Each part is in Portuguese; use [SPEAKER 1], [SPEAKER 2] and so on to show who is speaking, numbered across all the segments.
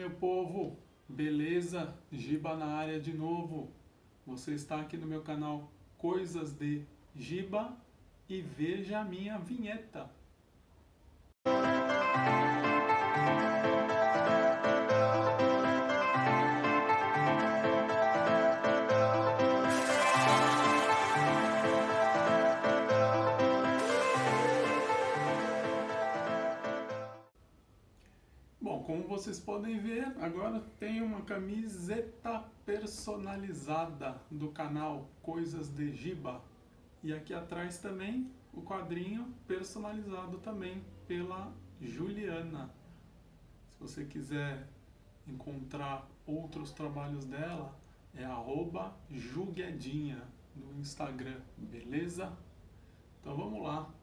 [SPEAKER 1] meu povo, beleza? Giba na área de novo. Você está aqui no meu canal Coisas de Giba e veja a minha vinheta. Bom, como vocês podem ver, agora tem uma camiseta personalizada do canal Coisas de Giba. E aqui atrás também o quadrinho personalizado também pela Juliana. Se você quiser encontrar outros trabalhos dela, é @juguedinha no Instagram, beleza? Então vamos lá.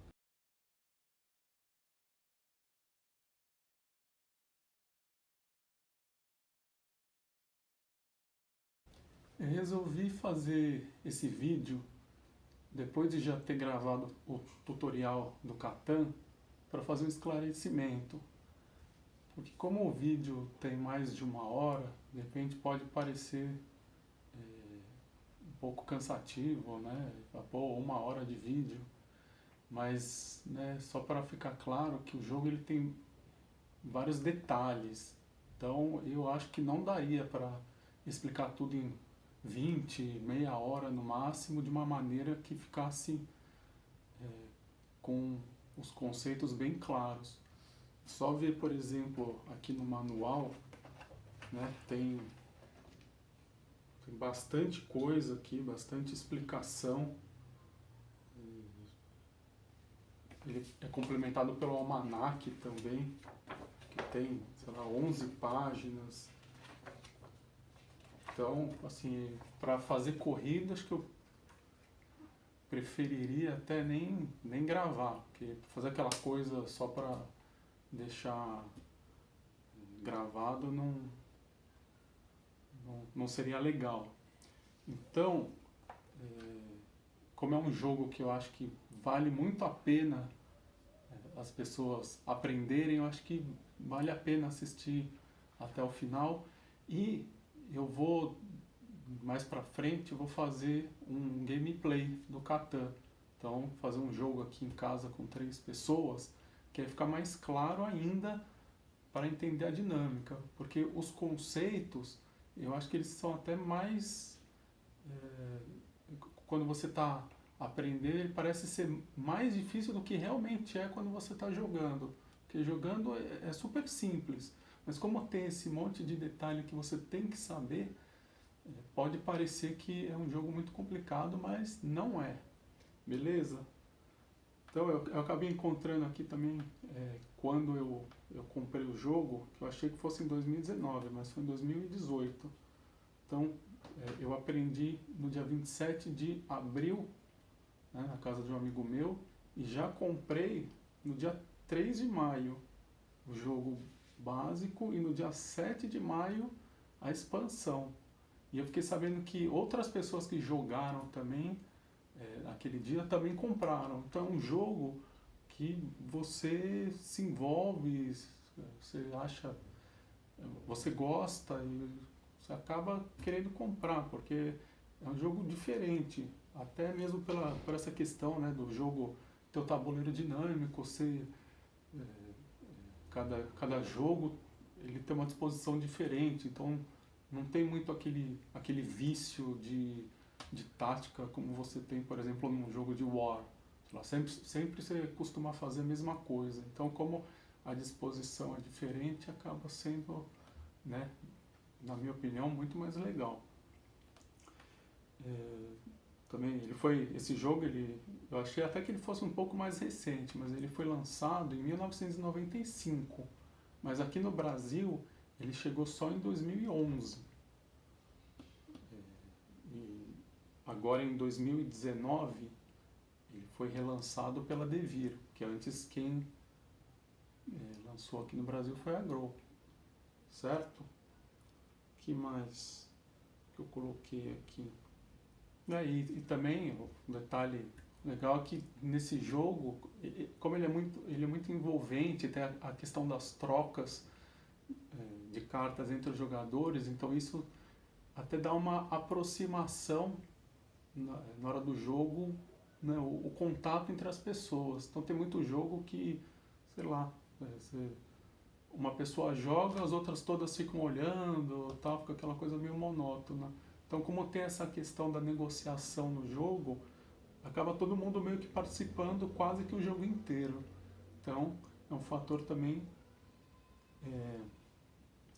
[SPEAKER 1] Eu resolvi fazer esse vídeo depois de já ter gravado o tutorial do Catan para fazer um esclarecimento. Porque como o vídeo tem mais de 1 hora, de repente pode parecer um pouco cansativo, né? Pô, 1 hora de vídeo. Mas, né, só para ficar claro que o jogo ele tem vários detalhes. Então eu acho que não daria para explicar tudo em 20, meia hora no máximo, de uma maneira que ficasse com os conceitos bem claros. Só ver, por exemplo, aqui no manual, né, tem bastante coisa aqui, bastante explicação. Ele é complementado pelo almanaque também, que tem, sei lá, 11 páginas. Então, assim, para fazer corrida, acho que eu preferiria até nem gravar, porque fazer aquela coisa só para deixar gravado não seria legal. Então, como é um jogo que eu acho que vale muito a pena as pessoas aprenderem, eu acho que vale a pena assistir até o final. E eu vou, mais pra frente, eu vou fazer um gameplay do Catan. Então, fazer um jogo aqui em casa com 3 pessoas, que aí fica mais claro ainda para entender a dinâmica. Porque os conceitos, eu acho que eles são até mais... quando você está aprendendo, ele parece ser mais difícil do que realmente é quando você está jogando. Porque jogando é super simples. Mas como tem esse monte de detalhe que você tem que saber, pode parecer que é um jogo muito complicado, mas não é. Beleza? Então eu acabei encontrando aqui também, quando eu comprei o jogo, que eu achei que fosse em 2019, mas foi em 2018. Então eu aprendi no dia 27 de abril, né, na casa de um amigo meu, e já comprei no dia 3 de maio o jogo básico e no dia 7 de maio a expansão. E eu fiquei sabendo que outras pessoas que jogaram também naquele dia também compraram. Então é um jogo que você se envolve, você acha, você gosta e você acaba querendo comprar, porque é um jogo diferente, até mesmo por essa questão, né, do jogo ter o tabuleiro dinâmico, cada jogo ele tem uma disposição diferente, então não tem muito aquele vício de tática como você tem, por exemplo, num jogo de War. Sempre você costuma fazer a mesma coisa. Então, como a disposição é diferente, acaba sendo, né, na minha opinião, muito mais legal. Também esse jogo, eu achei até que ele fosse um pouco mais recente, mas ele foi lançado em 1995. Mas aqui no Brasil, ele chegou só em 2011. E agora em 2019, ele foi relançado pela Devir, que antes quem lançou aqui no Brasil foi a Grow. Certo? O que mais que eu coloquei aqui? E também, um detalhe legal é que nesse jogo, como ele é muito envolvente, tem a questão das trocas de cartas entre os jogadores, então isso até dá uma aproximação na hora do jogo, né, o contato entre as pessoas. Então tem muito jogo que, sei lá, uma pessoa joga, as outras todas ficam olhando, tal, fica aquela coisa meio monótona. Então, como tem essa questão da negociação no jogo, acaba todo mundo meio que participando quase que o jogo inteiro. Então, é um fator também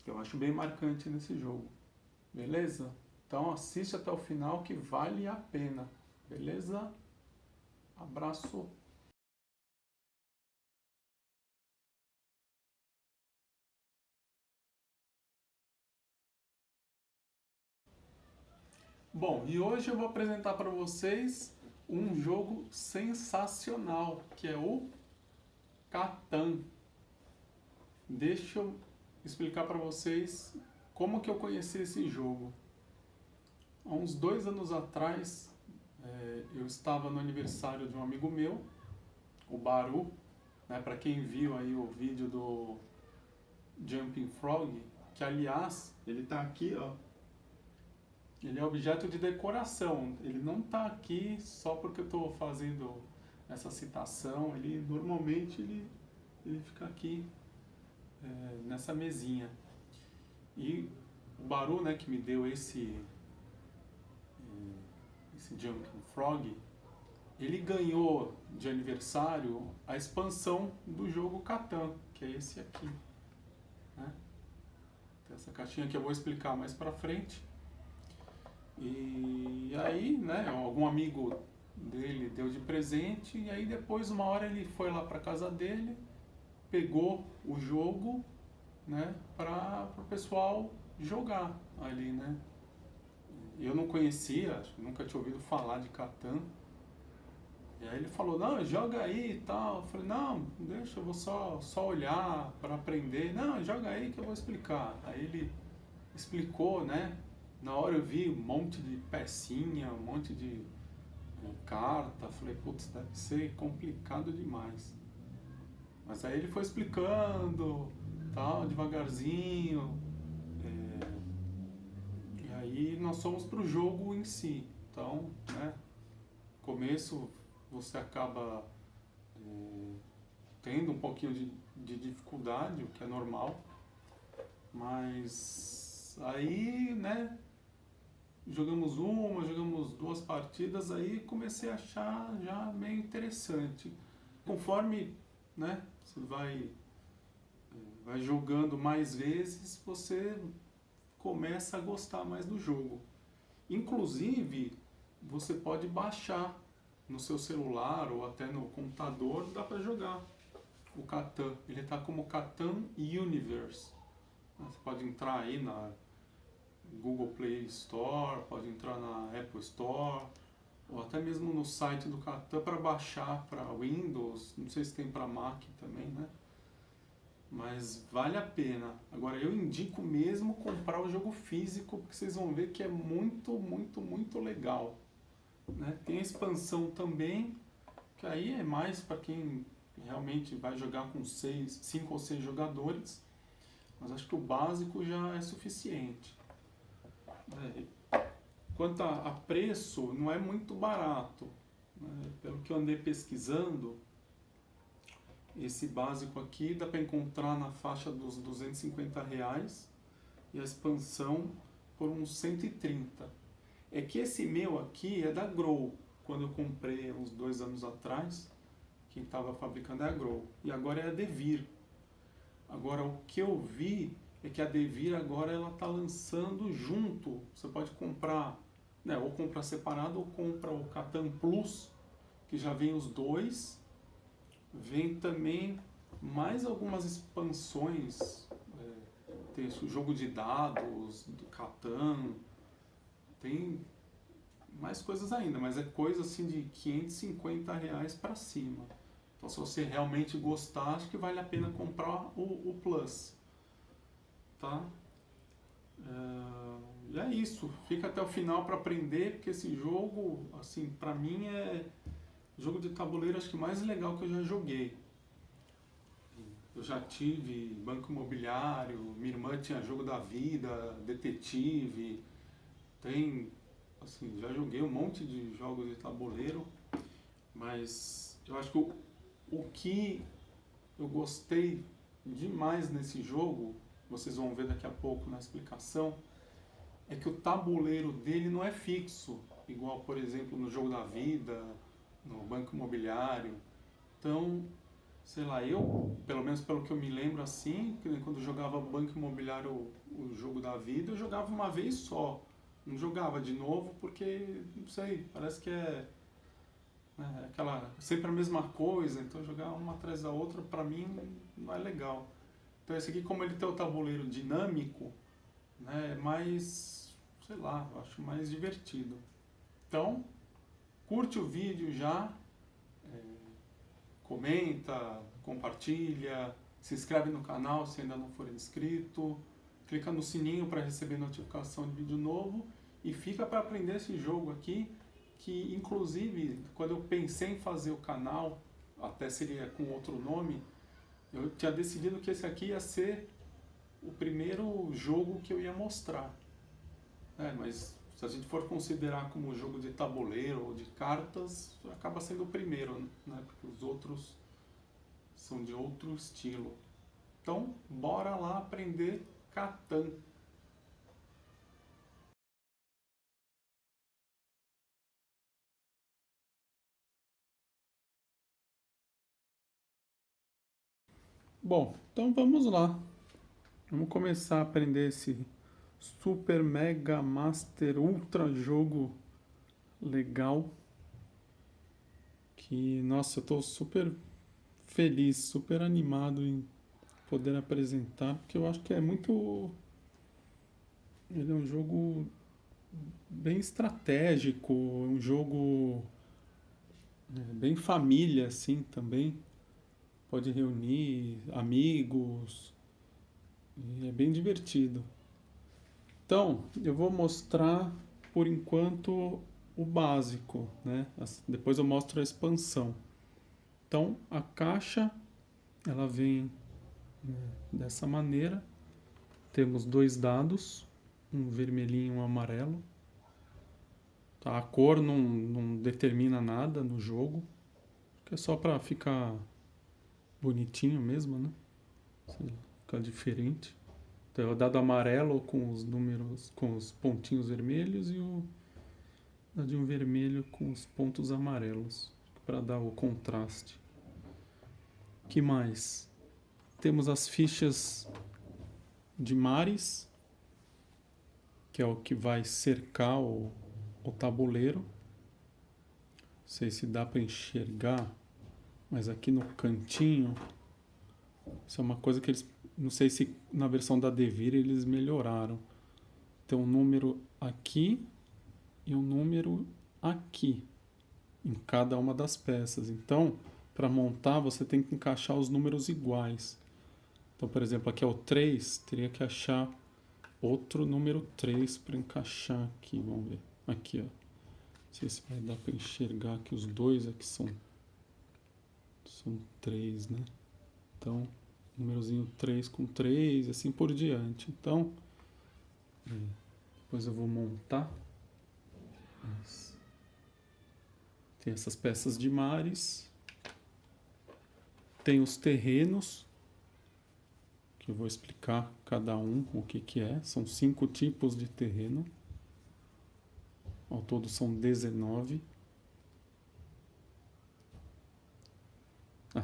[SPEAKER 1] que eu acho bem marcante nesse jogo. Beleza? Então, assiste até o final que vale a pena. Beleza? Abraço. Bom, e hoje eu vou apresentar para vocês um jogo sensacional, que é o Catan. Deixa eu explicar para vocês como que eu conheci esse jogo. Há uns 2 anos atrás, eu estava no aniversário de um amigo meu, o Baru, né, para quem viu aí o vídeo do Jumping Frog, que aliás, ele está aqui, ó. Ele é objeto de decoração, ele não está aqui só porque eu estou fazendo essa citação, ele normalmente ele fica aqui nessa mesinha. E o Baru, né, que me deu esse Jumping Frog, ele ganhou de aniversário a expansão do jogo Catan, que é esse aqui, né? Tem essa caixinha que eu vou explicar mais pra frente. E aí, né, algum amigo dele deu de presente, e aí depois, uma hora, ele foi lá pra casa dele, pegou o jogo, né, para o pessoal jogar ali, né. Eu não conhecia, nunca tinha ouvido falar de Catan. E aí ele falou, não, joga aí e tal. Eu falei, não, deixa, eu vou só olhar para aprender. Não, joga aí que eu vou explicar. Aí ele explicou, né. Na hora eu vi um monte de pecinha, um monte de carta. Falei, putz, deve ser complicado demais. Mas aí ele foi explicando, tal, devagarzinho. E aí nós fomos pro jogo em si. Então, né, no começo você acaba tendo um pouquinho de dificuldade, o que é normal. Mas aí, né, jogamos 2 partidas, aí comecei a achar já meio interessante. Conforme, né, você vai jogando mais vezes, você começa a gostar mais do jogo. Inclusive, você pode baixar no seu celular ou até no computador, dá para jogar o Catan. Ele está como Catan Universe. Você pode entrar aí na Google Play Store, pode entrar na Apple Store, ou até mesmo no site do Catan para baixar para Windows, não sei se tem para Mac também, né? Mas vale a pena. Agora eu indico mesmo comprar o jogo físico, porque vocês vão ver que é muito, muito, muito legal, né? Tem a expansão também, que aí é mais para quem realmente vai jogar com 5 ou 6 jogadores, mas acho que o básico já é suficiente. Quanto a preço, não é muito barato, né? Pelo que eu andei pesquisando, esse básico aqui dá para encontrar na faixa dos R$250 e a expansão por uns 130. É que esse meu aqui é da Grow, quando eu comprei uns 2 anos atrás, quem estava fabricando é a Grow, e agora é a Devir. Agora o que eu vi é que a Devir agora ela está lançando junto, você pode comprar, né, ou comprar separado ou compra o Catan Plus, que já vem os 2, vem também mais algumas expansões, tem o jogo de dados do Catan, tem mais coisas ainda, mas é coisa assim de R$550 para cima. Então se você realmente gostar, acho que vale a pena comprar o Plus, tá? E é isso, fica até o final para aprender, porque esse jogo, assim, para mim é jogo de tabuleiro acho que mais legal que eu já joguei. Eu já tive Banco Imobiliário, minha irmã tinha Jogo da Vida, Detetive, tem, assim, já joguei um monte de jogos de tabuleiro, mas eu acho que o que eu gostei demais nesse jogo, vocês vão ver daqui a pouco na explicação, é que o tabuleiro dele não é fixo, igual, por exemplo, no Jogo da Vida, no Banco Imobiliário. Então, sei lá, eu, pelo menos pelo que eu me lembro assim, que quando eu jogava Banco Imobiliário, o Jogo da Vida, eu jogava uma vez só. Não jogava de novo porque, não sei, parece que aquela, sempre a mesma coisa, então jogar uma atrás da outra, pra mim, não é legal. Então esse aqui, como ele tem o tabuleiro dinâmico, né, é mais, sei lá, eu acho mais divertido. Então, curte o vídeo já, comenta, compartilha, se inscreve no canal se ainda não for inscrito, clica no sininho para receber notificação de vídeo novo e fica para aprender esse jogo aqui, que inclusive quando eu pensei em fazer o canal, até seria com outro nome, eu tinha decidido que esse aqui ia ser o primeiro jogo que eu ia mostrar. Mas se a gente for considerar como jogo de tabuleiro ou de cartas, acaba sendo o primeiro, né? Porque os outros são de outro estilo. Então, bora lá aprender Catan. Bom, então vamos lá. Vamos começar a aprender esse super mega master ultra jogo legal. Que, nossa, eu tô super feliz, super animado em poder apresentar, porque eu acho que é muito. Ele é um jogo bem estratégico, um jogo bem família, assim, também. Pode reunir amigos, e é bem divertido. Então, eu vou mostrar, por enquanto, o básico, né? Depois eu mostro a expansão. Então, a caixa, ela vem, né, dessa maneira. Temos dois dados, um vermelhinho e um amarelo. Tá? A cor não determina nada no jogo, que é só para ficar bonitinho mesmo, né? Ficar diferente. Então é o dado amarelo com os números, com os pontinhos vermelhos e o dadinho vermelho com os pontos amarelos, para dar o contraste. Que mais? Temos as fichas de mares, que é o que vai cercar o tabuleiro. Não sei se dá para enxergar, mas aqui no cantinho, isso é uma coisa que eles, não sei se na versão da Devir eles melhoraram. Tem um número aqui e um número aqui em cada uma das peças. Então, para montar, você tem que encaixar os números iguais. Então, por exemplo, aqui é o 3, teria que achar outro número 3 para encaixar aqui. Vamos ver. Aqui, ó. Não sei se vai dar para enxergar que os dois aqui são 3, né? Então, númerozinho 3 com 3, assim por diante. Então, depois eu vou montar. Tem essas peças de mares. Tem os terrenos, que eu vou explicar cada um o que é. São 5 tipos de terreno. Ao todo são 19.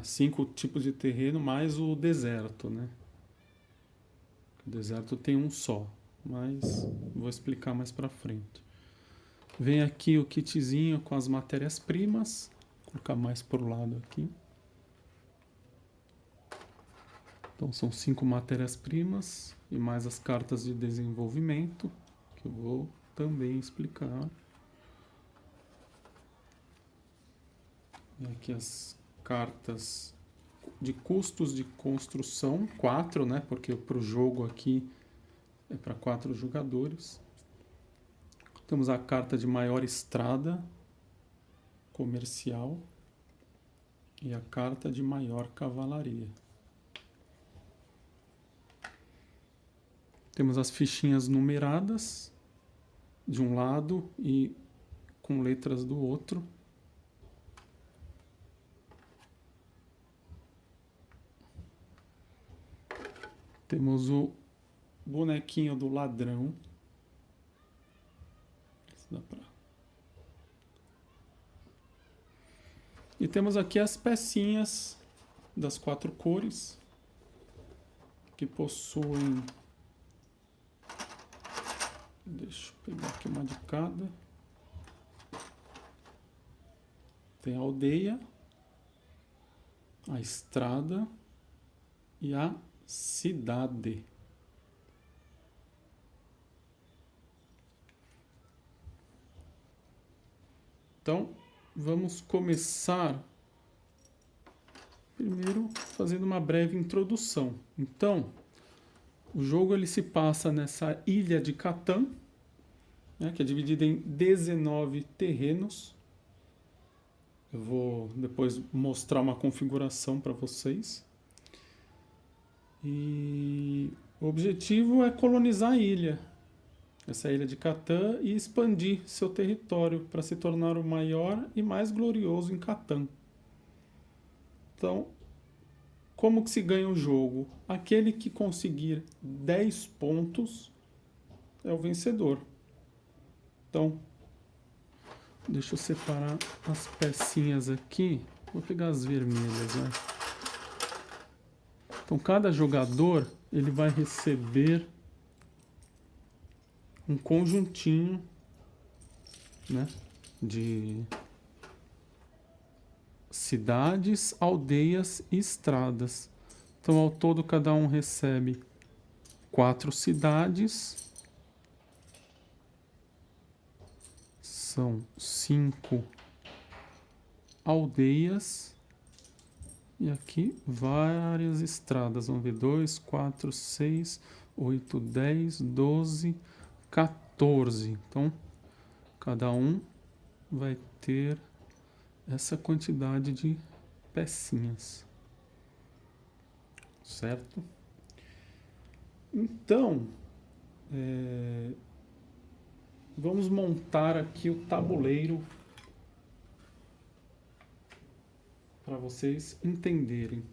[SPEAKER 1] 5 tipos de terreno mais o deserto, né? O deserto tem um só, mas vou explicar mais pra frente. Vem aqui o kitzinho com as matérias-primas. Vou colocar mais pro lado aqui. Então são 5 matérias-primas e mais as cartas de desenvolvimento, que eu vou também explicar. E aqui as cartas de custos de construção, 4, né? Porque pro jogo aqui é para 4 jogadores. Temos a carta de maior estrada comercial e a carta de maior cavalaria. Temos as fichinhas numeradas de um lado e com letras do outro. Temos o bonequinho do ladrão. E temos aqui as pecinhas das 4 cores, que possuem... Deixa eu pegar aqui uma de cada. Tem a aldeia, a estrada e a cidade. Então, vamos começar primeiro fazendo uma breve introdução. Então, o jogo ele se passa nessa ilha de Catan, né, que é dividida em 19 terrenos. Eu vou depois mostrar uma configuração para vocês. E o objetivo é colonizar a ilha, essa ilha de Catan, e expandir seu território para se tornar o maior e mais glorioso em Catan. Então, como que se ganha o jogo? Aquele que conseguir 10 pontos é o vencedor. Então, deixa eu separar as pecinhas aqui. Vou pegar as vermelhas, né? Então, cada jogador ele vai receber um conjuntinho, né, de cidades, aldeias e estradas. Então, ao todo, cada um recebe 4 cidades. São 5 aldeias. E aqui várias estradas. Vamos ver, 2, 4, 6, 8, 10, 12, 14. Então, cada um vai ter essa quantidade de pecinhas. Certo? Então, vamos montar aqui o tabuleiro para vocês entenderem.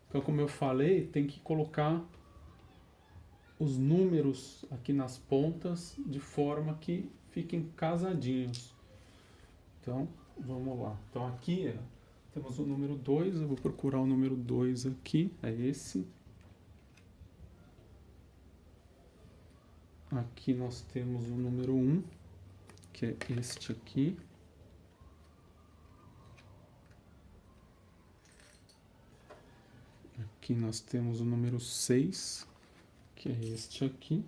[SPEAKER 1] Então, como eu falei, tem que colocar os números aqui nas pontas de forma que fiquem casadinhos. Então, vamos lá. Então, aqui temos o número 2, eu vou procurar o número 2 aqui, é esse. Aqui nós temos o número 1, que é este aqui. Aqui nós temos o número 6, que é este aqui.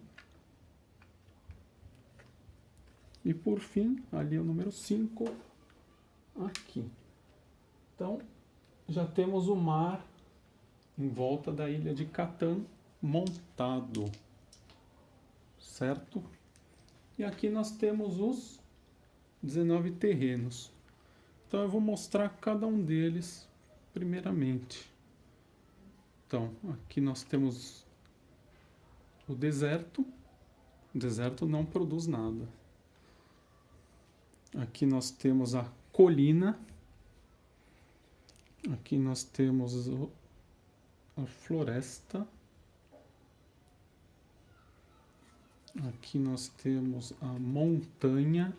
[SPEAKER 1] E por fim, ali é o número 5, aqui. Então, já temos o mar em volta da ilha de Catan montado. Certo? E aqui nós temos os 19 terrenos. Então eu vou mostrar cada um deles primeiramente. Então, aqui nós temos o deserto. O deserto não produz nada. Aqui nós temos a colina. Aqui nós temos a floresta. Aqui nós temos a montanha.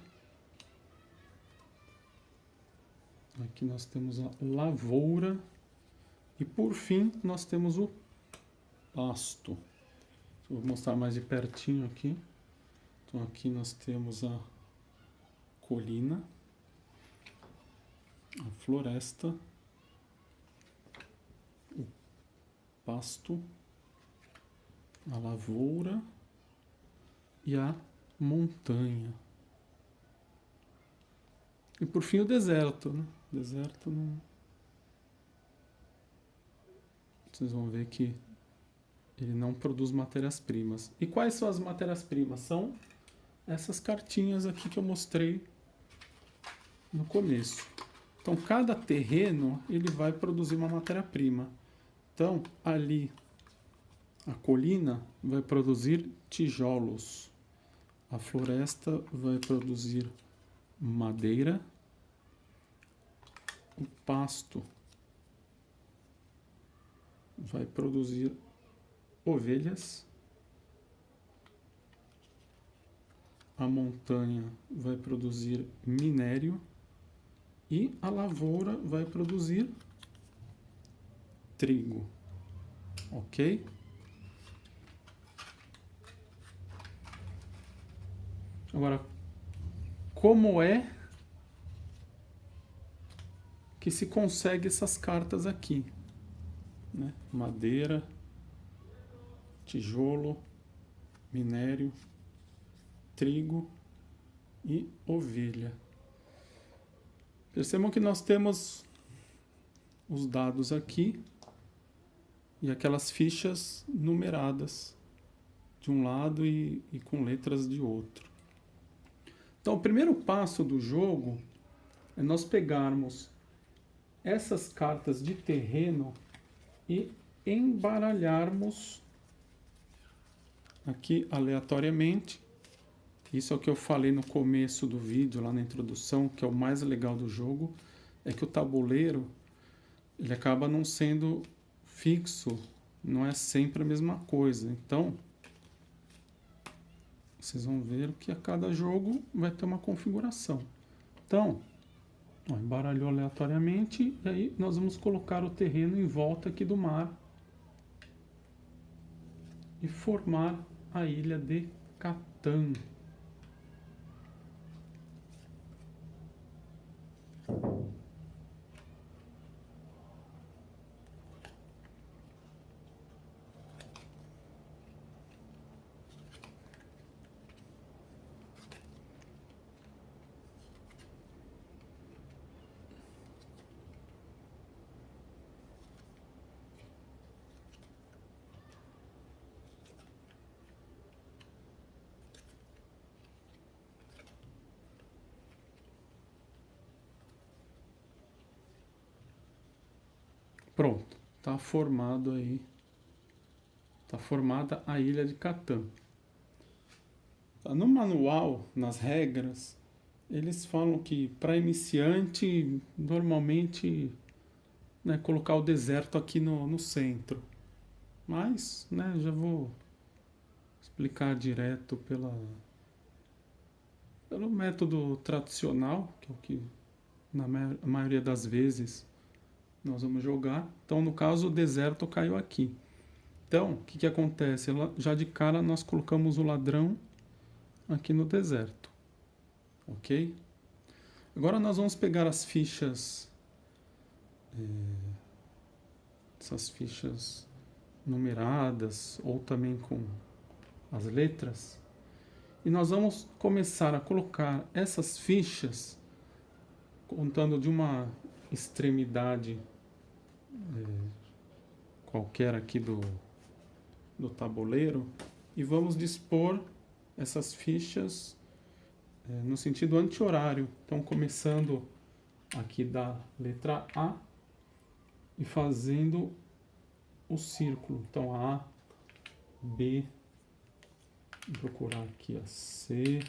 [SPEAKER 1] Aqui nós temos a lavoura. E por fim, nós temos o pasto. Vou mostrar mais de pertinho aqui. Então aqui nós temos a colina, a floresta, o pasto, a lavoura e a montanha. E por fim o deserto, né? O deserto não... Vocês vão ver que ele não produz matérias-primas. E quais são as matérias-primas? São essas cartinhas aqui que eu mostrei no começo. Então, cada terreno, ele vai produzir uma matéria-prima. Então, ali, a colina vai produzir tijolos. A floresta vai produzir madeira. O pasto vai produzir ovelhas. A montanha vai produzir minério. E a lavoura vai produzir trigo. Ok? Agora, como é que se consegue essas cartas aqui? Né? Madeira, tijolo, minério, trigo e ovelha. Percebam que nós temos os dados aqui e aquelas fichas numeradas de um lado e com letras de outro. Então, o primeiro passo do jogo é nós pegarmos essas cartas de terreno e embaralharmos aqui aleatoriamente. Isso é o que eu falei no começo do vídeo, lá na introdução, que é o mais legal do jogo, é que o tabuleiro, ele acaba não sendo fixo, não é sempre a mesma coisa. Então, vocês vão ver que a cada jogo vai ter uma configuração. Então, ó, embaralhou aleatoriamente, e aí nós vamos colocar o terreno em volta aqui do mar e formar a ilha de Catan. Pronto, está formado aí, está formada a ilha de Catan. No manual, nas regras, eles falam que para iniciante, normalmente, né, colocar o deserto aqui no centro. Mas, né, já vou explicar direto pelo método tradicional, que é o que na maioria das vezes nós vamos jogar. Então, no caso, o deserto caiu aqui. Então, o que acontece? Já de cara nós colocamos o ladrão aqui no deserto. Ok? Agora nós vamos pegar as fichas, essas fichas numeradas ou também com as letras, e nós vamos começar a colocar essas fichas contando de uma extremidade qualquer aqui do tabuleiro, e vamos dispor essas fichas no sentido anti-horário. Então, começando aqui da letra A e fazendo o círculo. Então, A, B, vou procurar aqui a C,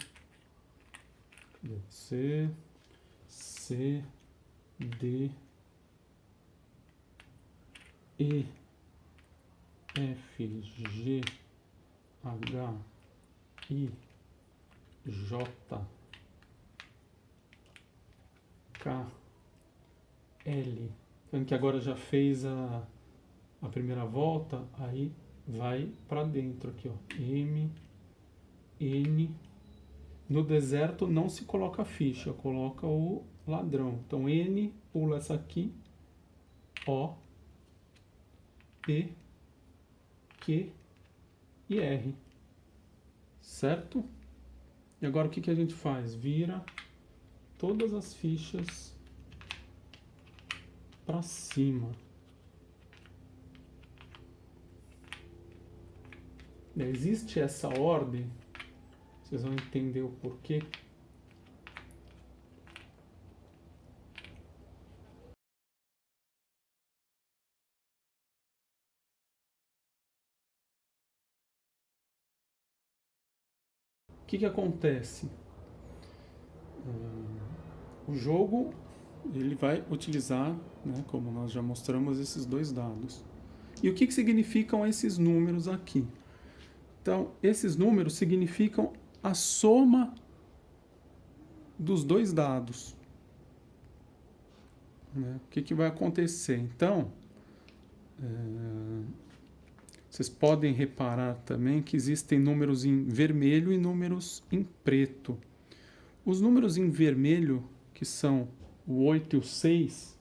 [SPEAKER 1] C, C, D, E, F, G, H, I, J, K, L. Vendo que agora já fez a primeira volta, aí vai para dentro aqui, ó. M, N. No deserto não se coloca a ficha, coloca o ladrão. Então N, pula essa aqui, O, P, Q e R. Certo? E agora o que a gente faz? Vira todas as fichas para cima. Existe essa ordem, vocês vão entender o porquê. que acontece? O jogo ele vai utilizar, né, como nós já mostramos, esses dois dados. E o que significam esses números aqui? Então, esses números significam a soma dos dois dados. Né? O que vai acontecer? Então, vocês podem reparar também que existem números em vermelho e números em preto. Os números em vermelho, que são o 8 e o 6,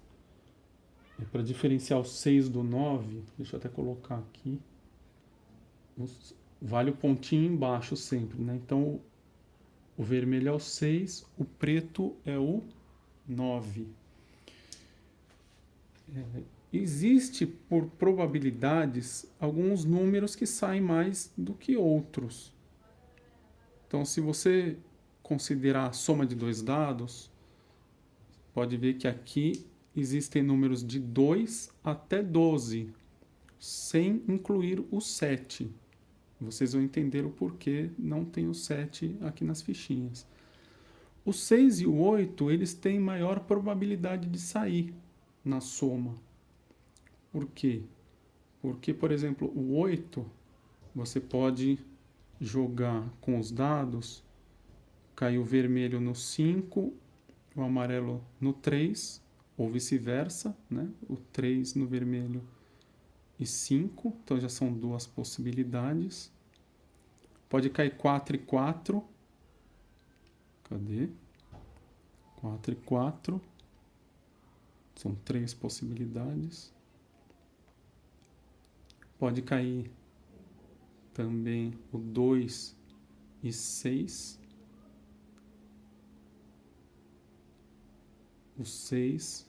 [SPEAKER 1] para diferenciar o 6 do 9, deixa eu até colocar aqui, vale o pontinho embaixo sempre, né? Então, o vermelho é o 6, o preto é o 9. Existe, por probabilidades, alguns números que saem mais do que outros. Então, se você considerar a soma de dois dados, pode ver que aqui existem números de 2 até 12, sem incluir o 7. Vocês vão entender o porquê não tem o 7 aqui nas fichinhas. O 6 e o 8, eles têm maior probabilidade de sair na soma. Por quê? Porque, por exemplo, o 8, você pode jogar com os dados, cair o vermelho no 5, o amarelo no 3, ou vice-versa, né? O 3 no vermelho e 5, então já são duas possibilidades. Pode cair 4 e 4. Cadê? 4 e 4. São três possibilidades. Pode cair também o 2 e 6. O 6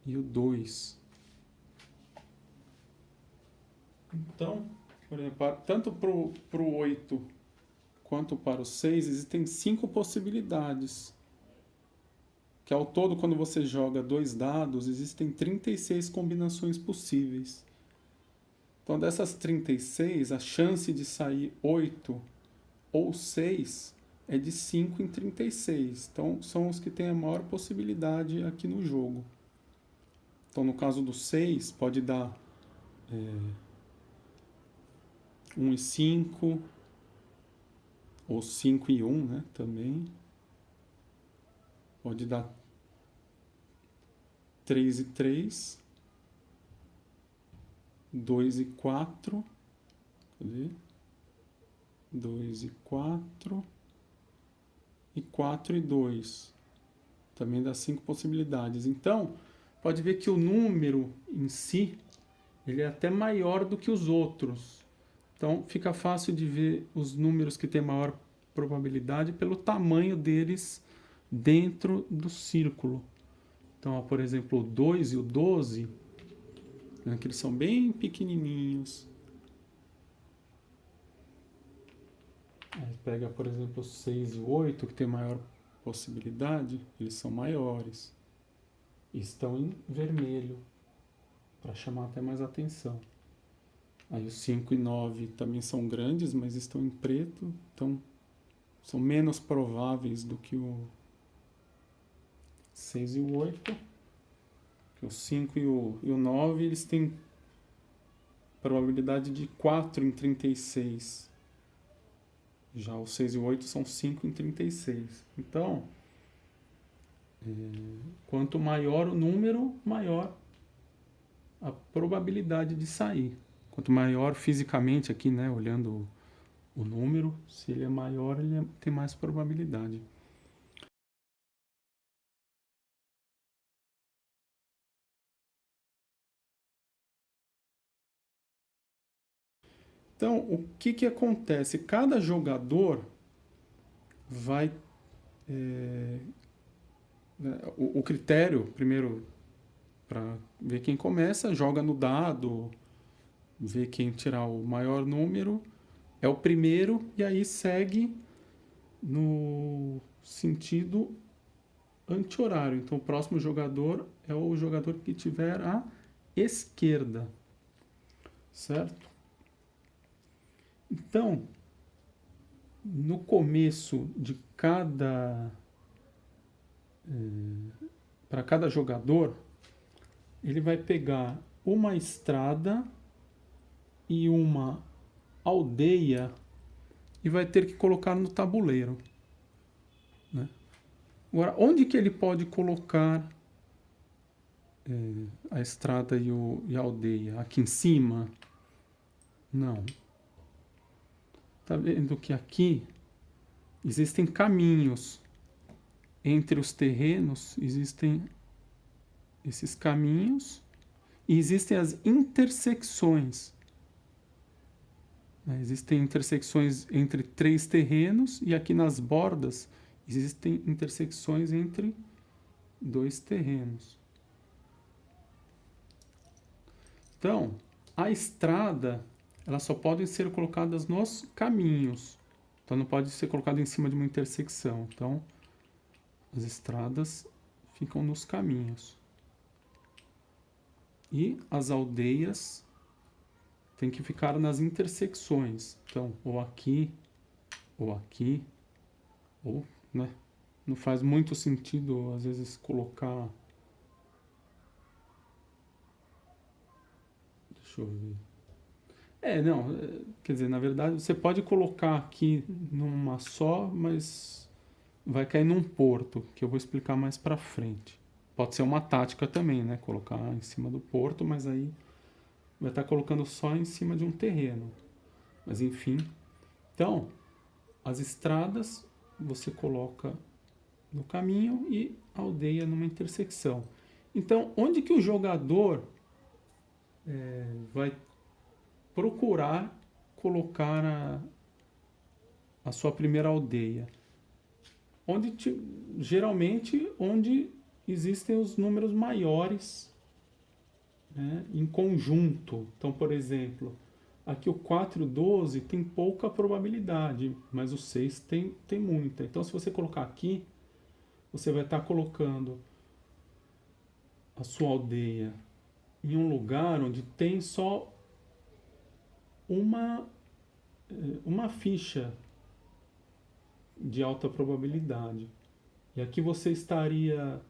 [SPEAKER 1] e o 2. Então, por exemplo, tanto para o 8 quanto para o 6, existem 5 possibilidades. Que ao todo, quando você joga dois dados, existem 36 combinações possíveis. Então, dessas 36, a chance de sair 8 ou 6 é de 5 em 36. Então, são os que têm a maior possibilidade aqui no jogo. Então, no caso do 6, pode dar 1 e 5, ou 5 e 1, né, também. Pode dar 3 e 3, 2 e 4, cadê? 2 e 4, e 4 e 2. Também dá 5 possibilidades. Então, pode ver que o número em si, ele é até maior do que os outros. Então, fica fácil de ver os números que têm maior probabilidade pelo tamanho deles dentro do círculo. Então, ó, por exemplo, o 2 e o 12, né, que eles são bem pequenininhos. Aí pega, por exemplo, o 6 e o 8, que tem maior possibilidade, eles são maiores. E estão em vermelho, para chamar até mais atenção. Aí os 5 e 9 também são grandes, mas estão em preto, então são menos prováveis do que o 6 e o 8. O 5 e o 9, eles têm probabilidade de 4 em 36. Já o 6 e o 8 são 5 em 36. Então, quanto maior o número, maior a probabilidade de sair. Quanto maior fisicamente aqui, né, olhando o número, se ele é maior, ele tem mais probabilidade. Então, o que acontece? Cada jogador vai... o critério, primeiro, para ver quem começa, joga no dado, vê quem tirar o maior número, é o primeiro, e aí segue no sentido anti-horário. Então, o próximo jogador é o jogador que tiver à esquerda, certo? Então, no começo de para cada jogador, ele vai pegar uma estrada e uma aldeia e vai ter que colocar no tabuleiro, né? Agora, onde que ele pode colocar a estrada e a aldeia? Aqui em cima? Não. Tá vendo que aqui existem caminhos entre os terrenos, existem esses caminhos e existem as intersecções. Existem intersecções entre 3 terrenos e aqui nas bordas existem intersecções entre 2 terrenos. Então, a estrada, elas só podem ser colocadas nos caminhos. Então, não pode ser colocada em cima de uma intersecção. Então, as estradas ficam nos caminhos. E as aldeias têm que ficar nas intersecções. Então, ou aqui, ou, né? Não faz muito sentido, às vezes, colocar... Deixa eu ver. Não, quer dizer, na verdade, você pode colocar aqui numa só, mas vai cair num porto, que eu vou explicar mais pra frente. Pode ser uma tática também, né? Colocar em cima do porto, mas aí vai estar colocando só em cima de um terreno. Mas enfim. Então, as estradas você coloca no caminho e a aldeia numa intersecção. Então, onde que o jogador vai procurar colocar a sua primeira aldeia? Geralmente onde existem os números maiores, né, em conjunto. Então, por exemplo, aqui o 4 e o 12 tem pouca probabilidade, mas o 6 tem muita. Então, se você colocar aqui, você vai estar colocando a sua aldeia em um lugar onde tem só uma ficha de alta probabilidade. E aqui você estaria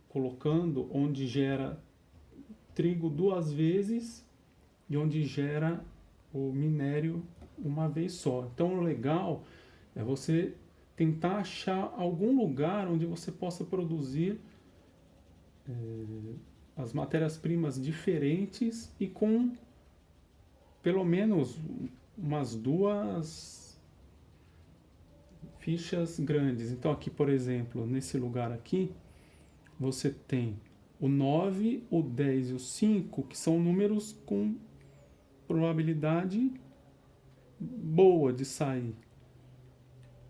[SPEAKER 1] colocando onde gera trigo 2 vezes e onde gera o minério uma vez só. Então, o legal é você tentar achar algum lugar onde você possa produzir as matérias-primas diferentes e com pelo menos umas 2 fichas grandes. Então, aqui, por exemplo, nesse lugar aqui, você tem o 9, o 10 e o 5, que são números com probabilidade boa de sair.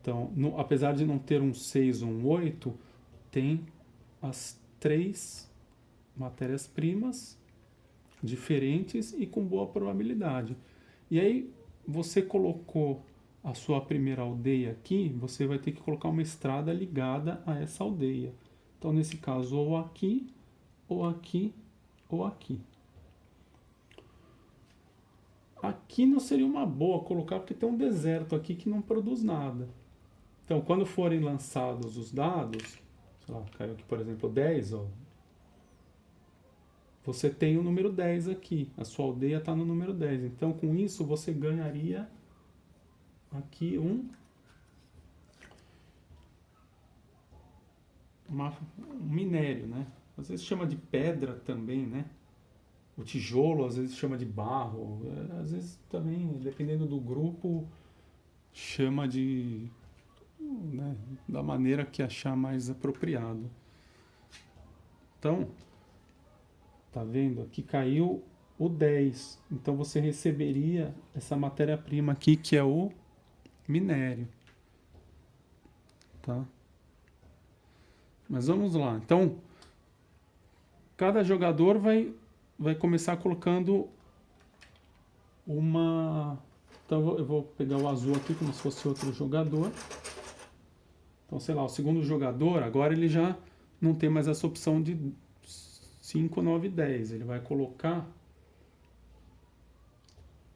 [SPEAKER 1] Então, apesar de não ter um 6 ou um 8, tem as 3 matérias-primas diferentes e com boa probabilidade. E aí, você colocou a sua primeira aldeia aqui, você vai ter que colocar uma estrada ligada a essa aldeia. Então, nesse caso, ou aqui, ou aqui, ou aqui. Aqui não seria uma boa colocar, porque tem um deserto aqui que não produz nada. Então, quando forem lançados os dados, sei lá, caiu aqui, por exemplo, 10, ó, você tem o número 10 aqui. A sua aldeia está no número 10. Então, com isso, você ganharia aqui um minério, né? Às vezes chama de pedra também, né? O tijolo, às vezes chama de barro. Às vezes também, dependendo do grupo, chama de... né, da maneira que achar mais apropriado. Então, tá vendo? Aqui caiu o 10. Então, você receberia essa matéria-prima aqui, que é o minério. Tá? Mas vamos lá. Então, cada jogador vai começar colocando uma... Então, eu vou pegar o azul aqui como se fosse outro jogador. Então, sei lá, o segundo jogador, agora ele já não tem mais essa opção de 5, 9, 10. Ele vai colocar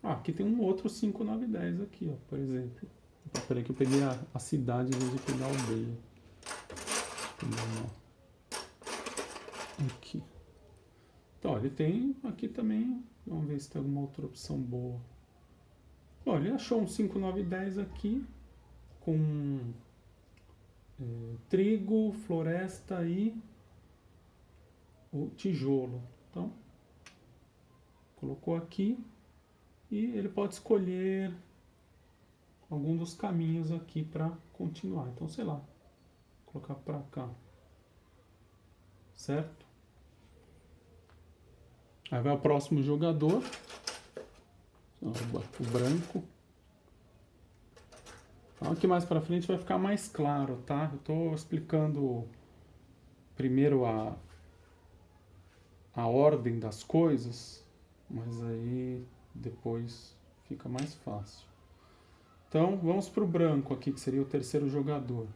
[SPEAKER 1] Ah, aqui tem um outro 5, 9, 10 aqui, ó, por exemplo. Então, peraí que eu peguei a cidade em vez de pegar a aldeia. Aqui. Então, ele tem aqui também. Vamos ver se tem alguma outra opção boa. Bom, ele achou um 5, 9, 10 aqui. Com trigo, floresta e o tijolo. Então, colocou aqui. E ele pode escolher algum dos caminhos aqui para continuar. Então, sei lá, vou colocar para cá. Certo? Aí vai o próximo jogador, o branco. Então, aqui mais para frente vai ficar mais claro, tá? Eu estou explicando primeiro a ordem das coisas, mas aí depois fica mais fácil. Então, vamos para o branco aqui, que seria o terceiro jogador.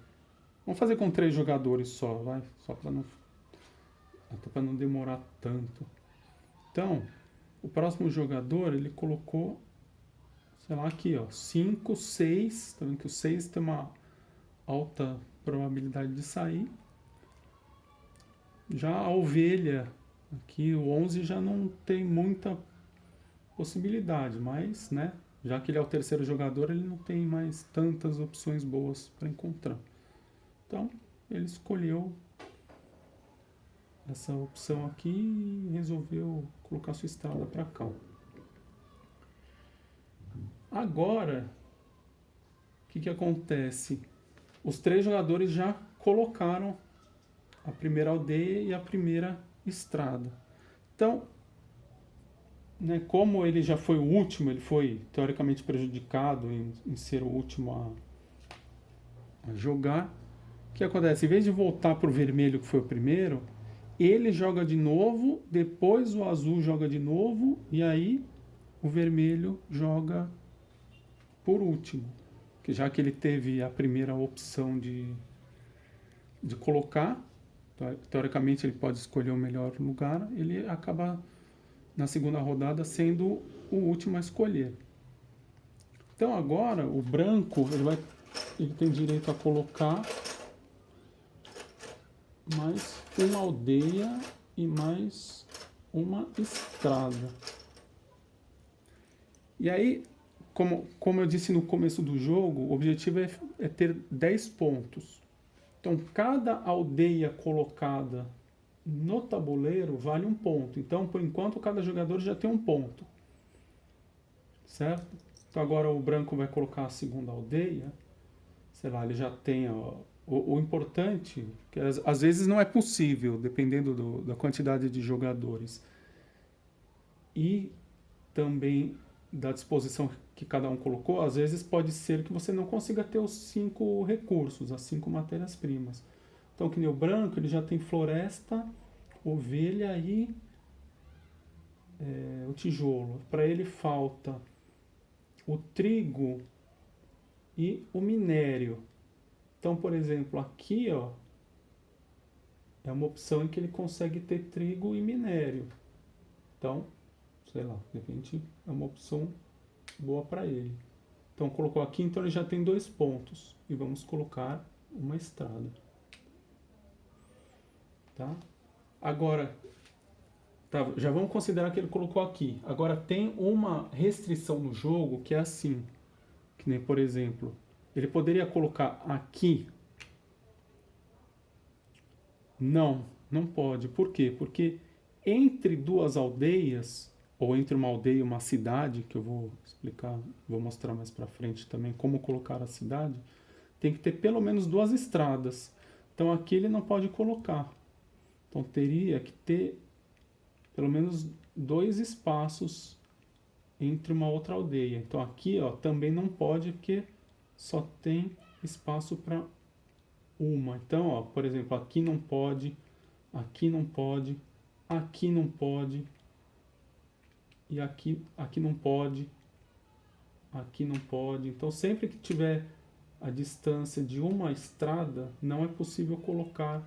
[SPEAKER 1] Vamos fazer com 3 jogadores só, vai? Só para não... até para não demorar tanto. Então, o próximo jogador, ele colocou, sei lá, aqui, ó, 5, 6. Tá vendo que o 6 tem uma alta probabilidade de sair. Já a ovelha, aqui, o 11 já não tem muita possibilidade, mas, né, já que ele é o terceiro jogador, ele não tem mais tantas opções boas para encontrar. Então, ele escolheu essa opção aqui e resolveu colocar sua estrada para cá. Agora, o que acontece? Os 3 jogadores já colocaram a primeira aldeia e a primeira estrada. Então, né, como ele já foi o último, ele foi teoricamente prejudicado em ser o último a jogar. O que acontece? Em vez de voltar para o vermelho, que foi o primeiro, ele joga de novo, depois o azul joga de novo, e aí o vermelho joga por último. Que já que ele teve a primeira opção de colocar, teoricamente ele pode escolher o melhor lugar, ele acaba na segunda rodada sendo o último a escolher. Então agora o branco ele tem direito a colocar mais uma aldeia e mais uma estrada. E aí, como eu disse no começo do jogo, o objetivo é ter 10 pontos. Então, cada aldeia colocada no tabuleiro vale 1 ponto. Então, por enquanto, cada jogador já tem 1 ponto. Certo? Então, agora o branco vai colocar a segunda aldeia. Sei lá, ele já tem... O importante, que às vezes não é possível, dependendo da quantidade de jogadores. E também da disposição que cada um colocou, às vezes pode ser que você não consiga ter os 5 recursos, as 5 matérias-primas. Então, que nem o branco, ele já tem floresta, ovelha e o tijolo. Para ele falta o trigo e o minério. Então, por exemplo, aqui, ó, é uma opção em que ele consegue ter trigo e minério. Então, sei lá, de repente é uma opção boa para ele. Então, colocou aqui, então ele já tem 2 pontos. E vamos colocar uma estrada. Tá? Agora, tá, já vamos considerar que ele colocou aqui. Agora, tem uma restrição no jogo que é assim. Que nem, por exemplo, ele poderia colocar aqui. Não, não pode. Por quê? Porque entre 2 aldeias, ou entre uma aldeia e uma cidade, que eu vou explicar, vou mostrar mais pra frente também como colocar a cidade, tem que ter pelo menos 2 estradas. Então aqui ele não pode colocar. Então teria que ter pelo menos 2 espaços entre uma outra aldeia. Então aqui, ó, também não pode, porque só tem espaço para uma. Então, ó, por exemplo, aqui não pode, aqui não pode, aqui não pode, e aqui não pode, aqui não pode. Então, sempre que tiver a distância de uma estrada, não é possível colocar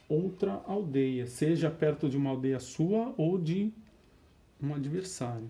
[SPEAKER 1] outra aldeia, seja perto de uma aldeia sua ou de um adversário.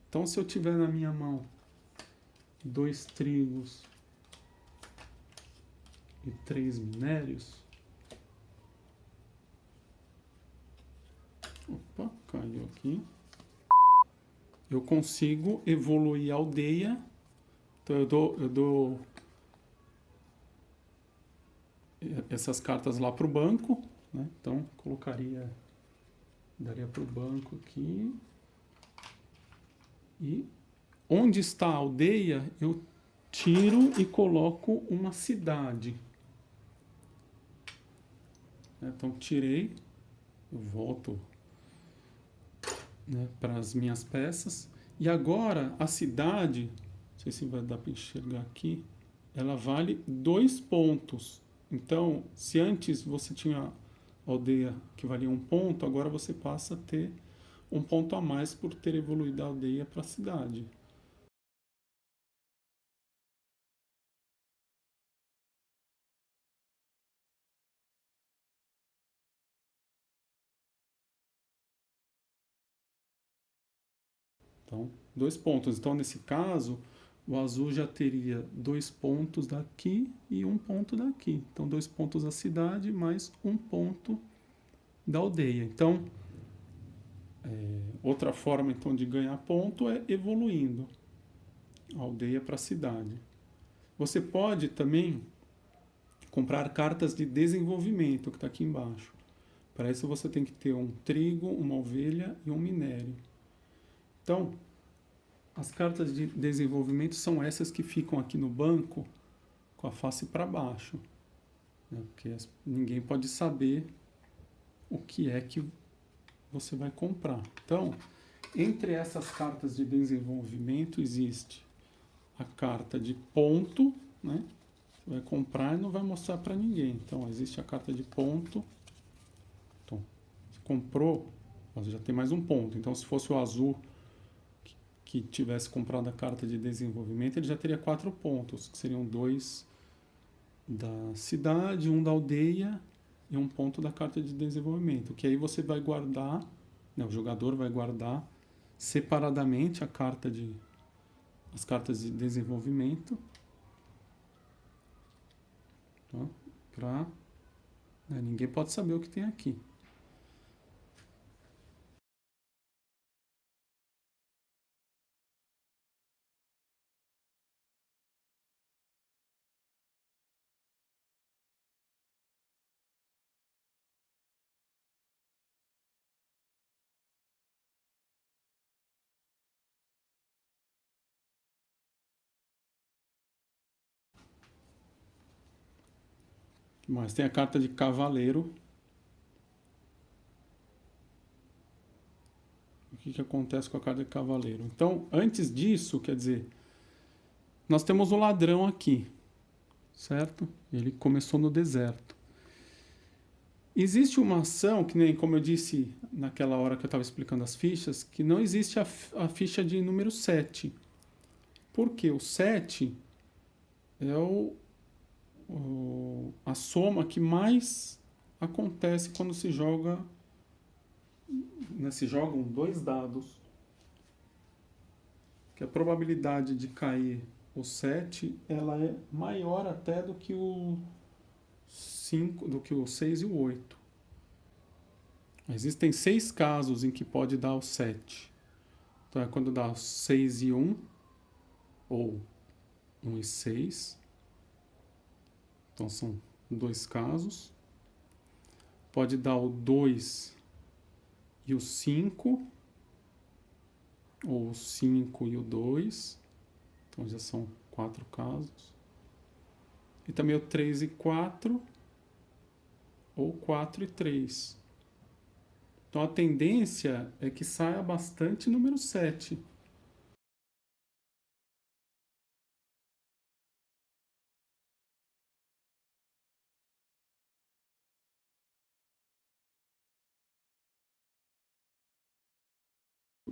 [SPEAKER 1] Então, se eu tiver na minha mão 2 trigos e 3 minérios... Opa, caiu aqui. Eu consigo evoluir a aldeia. Então, eu dou essas cartas lá para o banco, né? Então, daria para o banco aqui. E onde está a aldeia, eu tiro e coloco uma cidade. Então, tirei, eu volto, né, para as minhas peças. E agora, a cidade, não sei se vai dar para enxergar aqui, ela vale 2 pontos. Então, se antes você tinha aldeia que valia 1 ponto, agora você passa a ter 1 ponto a mais por ter evoluído a aldeia para a cidade. Então, 2 pontos. Então, nesse caso, o azul já teria 2 pontos daqui e 1 ponto daqui. Então, 2 pontos da cidade mais 1 ponto da aldeia. Então, outra forma então de ganhar ponto é evoluindo a aldeia para a cidade. Você pode também comprar cartas de desenvolvimento, que está aqui embaixo. Para isso você tem que ter um trigo, uma ovelha e um minério. Então, as cartas de desenvolvimento são essas que ficam aqui no banco com a face para baixo, né? Porque ninguém pode saber o que é que você vai comprar. Então, entre essas cartas de desenvolvimento existe a carta de ponto, né? Você vai comprar e não vai mostrar para ninguém. Então, existe a carta de ponto. Então, você comprou, você já tem mais 1 ponto. Então, se fosse o azul que tivesse comprado a carta de desenvolvimento, ele já teria 4 pontos, que seriam 2 da cidade, 1 da aldeia e 1 ponto da carta de desenvolvimento, que aí você vai guardar, né, o jogador vai guardar separadamente as cartas de desenvolvimento, tá? Ninguém pode saber o que tem aqui. Mas tem a carta de cavaleiro. O que acontece com a carta de cavaleiro? Então, antes disso, quer dizer, nós temos o ladrão aqui, certo? Ele começou no deserto. Existe uma ação, que nem como eu disse naquela hora que eu estava explicando as fichas, que não existe a ficha de número 7. Porque o 7 é a soma que mais acontece quando se joga, né, se jogam 2 dados. Que a probabilidade de cair o 7, ela é maior até do que o 5, do que o 6 e o 8. Existem 6 casos em que pode dar o 7. Então é quando dá o 6 e 1, ou 1 e 6. Então são 2 casos. Pode dar o 2 e o 5, ou o 5 e o 2. Então já são 4 casos. E também o 3 e 4, ou 4 e 3. Então a tendência é que saia bastante número 7.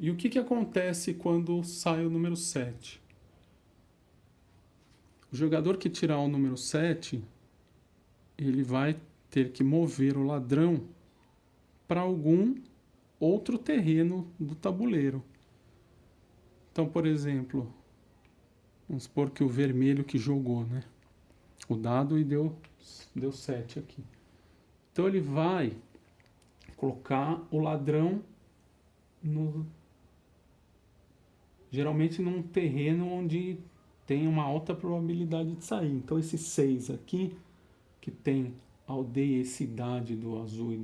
[SPEAKER 1] E o que acontece quando sai o número 7? O jogador que tirar o número 7, ele vai ter que mover o ladrão para algum outro terreno do tabuleiro. Então, por exemplo, vamos supor que o vermelho que jogou, né? O dado e deu 7 aqui. Então ele vai colocar o ladrão geralmente num terreno onde tem uma alta probabilidade de sair. Então esse 6 aqui, que tem aldeia e cidade do azul e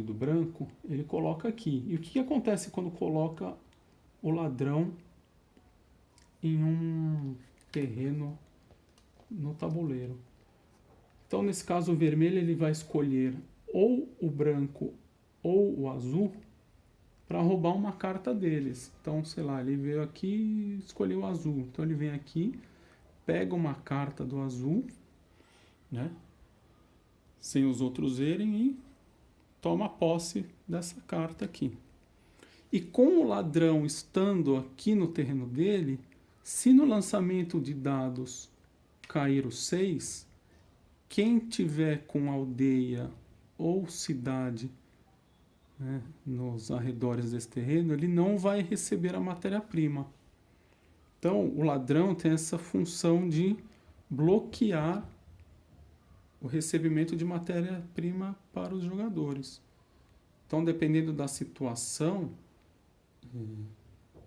[SPEAKER 1] do branco, ele coloca aqui. E o que acontece quando coloca o ladrão em um terreno no tabuleiro? Então, nesse caso, o vermelho ele vai escolher ou o branco ou o azul para roubar uma carta deles. Então, sei lá, ele veio aqui e escolheu o azul. Então, ele vem aqui, pega uma carta do azul, né? Sem os outros verem, e toma posse dessa carta aqui. E com o ladrão estando aqui no terreno dele, se no lançamento de dados cair o 6, quem tiver com aldeia ou cidade, né, nos arredores desse terreno, ele não vai receber a matéria-prima. Então, o ladrão tem essa função de bloquear o recebimento de matéria-prima para os jogadores. Então, dependendo da situação,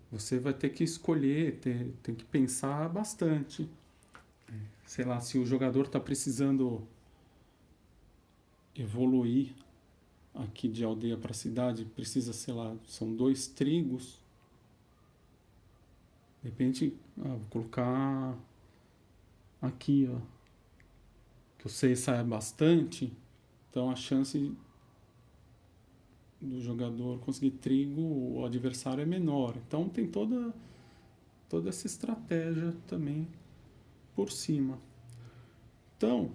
[SPEAKER 1] você vai ter que escolher, tem que pensar bastante. Sei lá, se o jogador está precisando evoluir aqui de aldeia para cidade, precisa, sei lá, são 2 trigos. De repente, vou colocar aqui, ó, que o 6 sai bastante, então a chance do jogador conseguir trigo, o adversário é menor. Então tem toda essa estratégia também por cima. Então,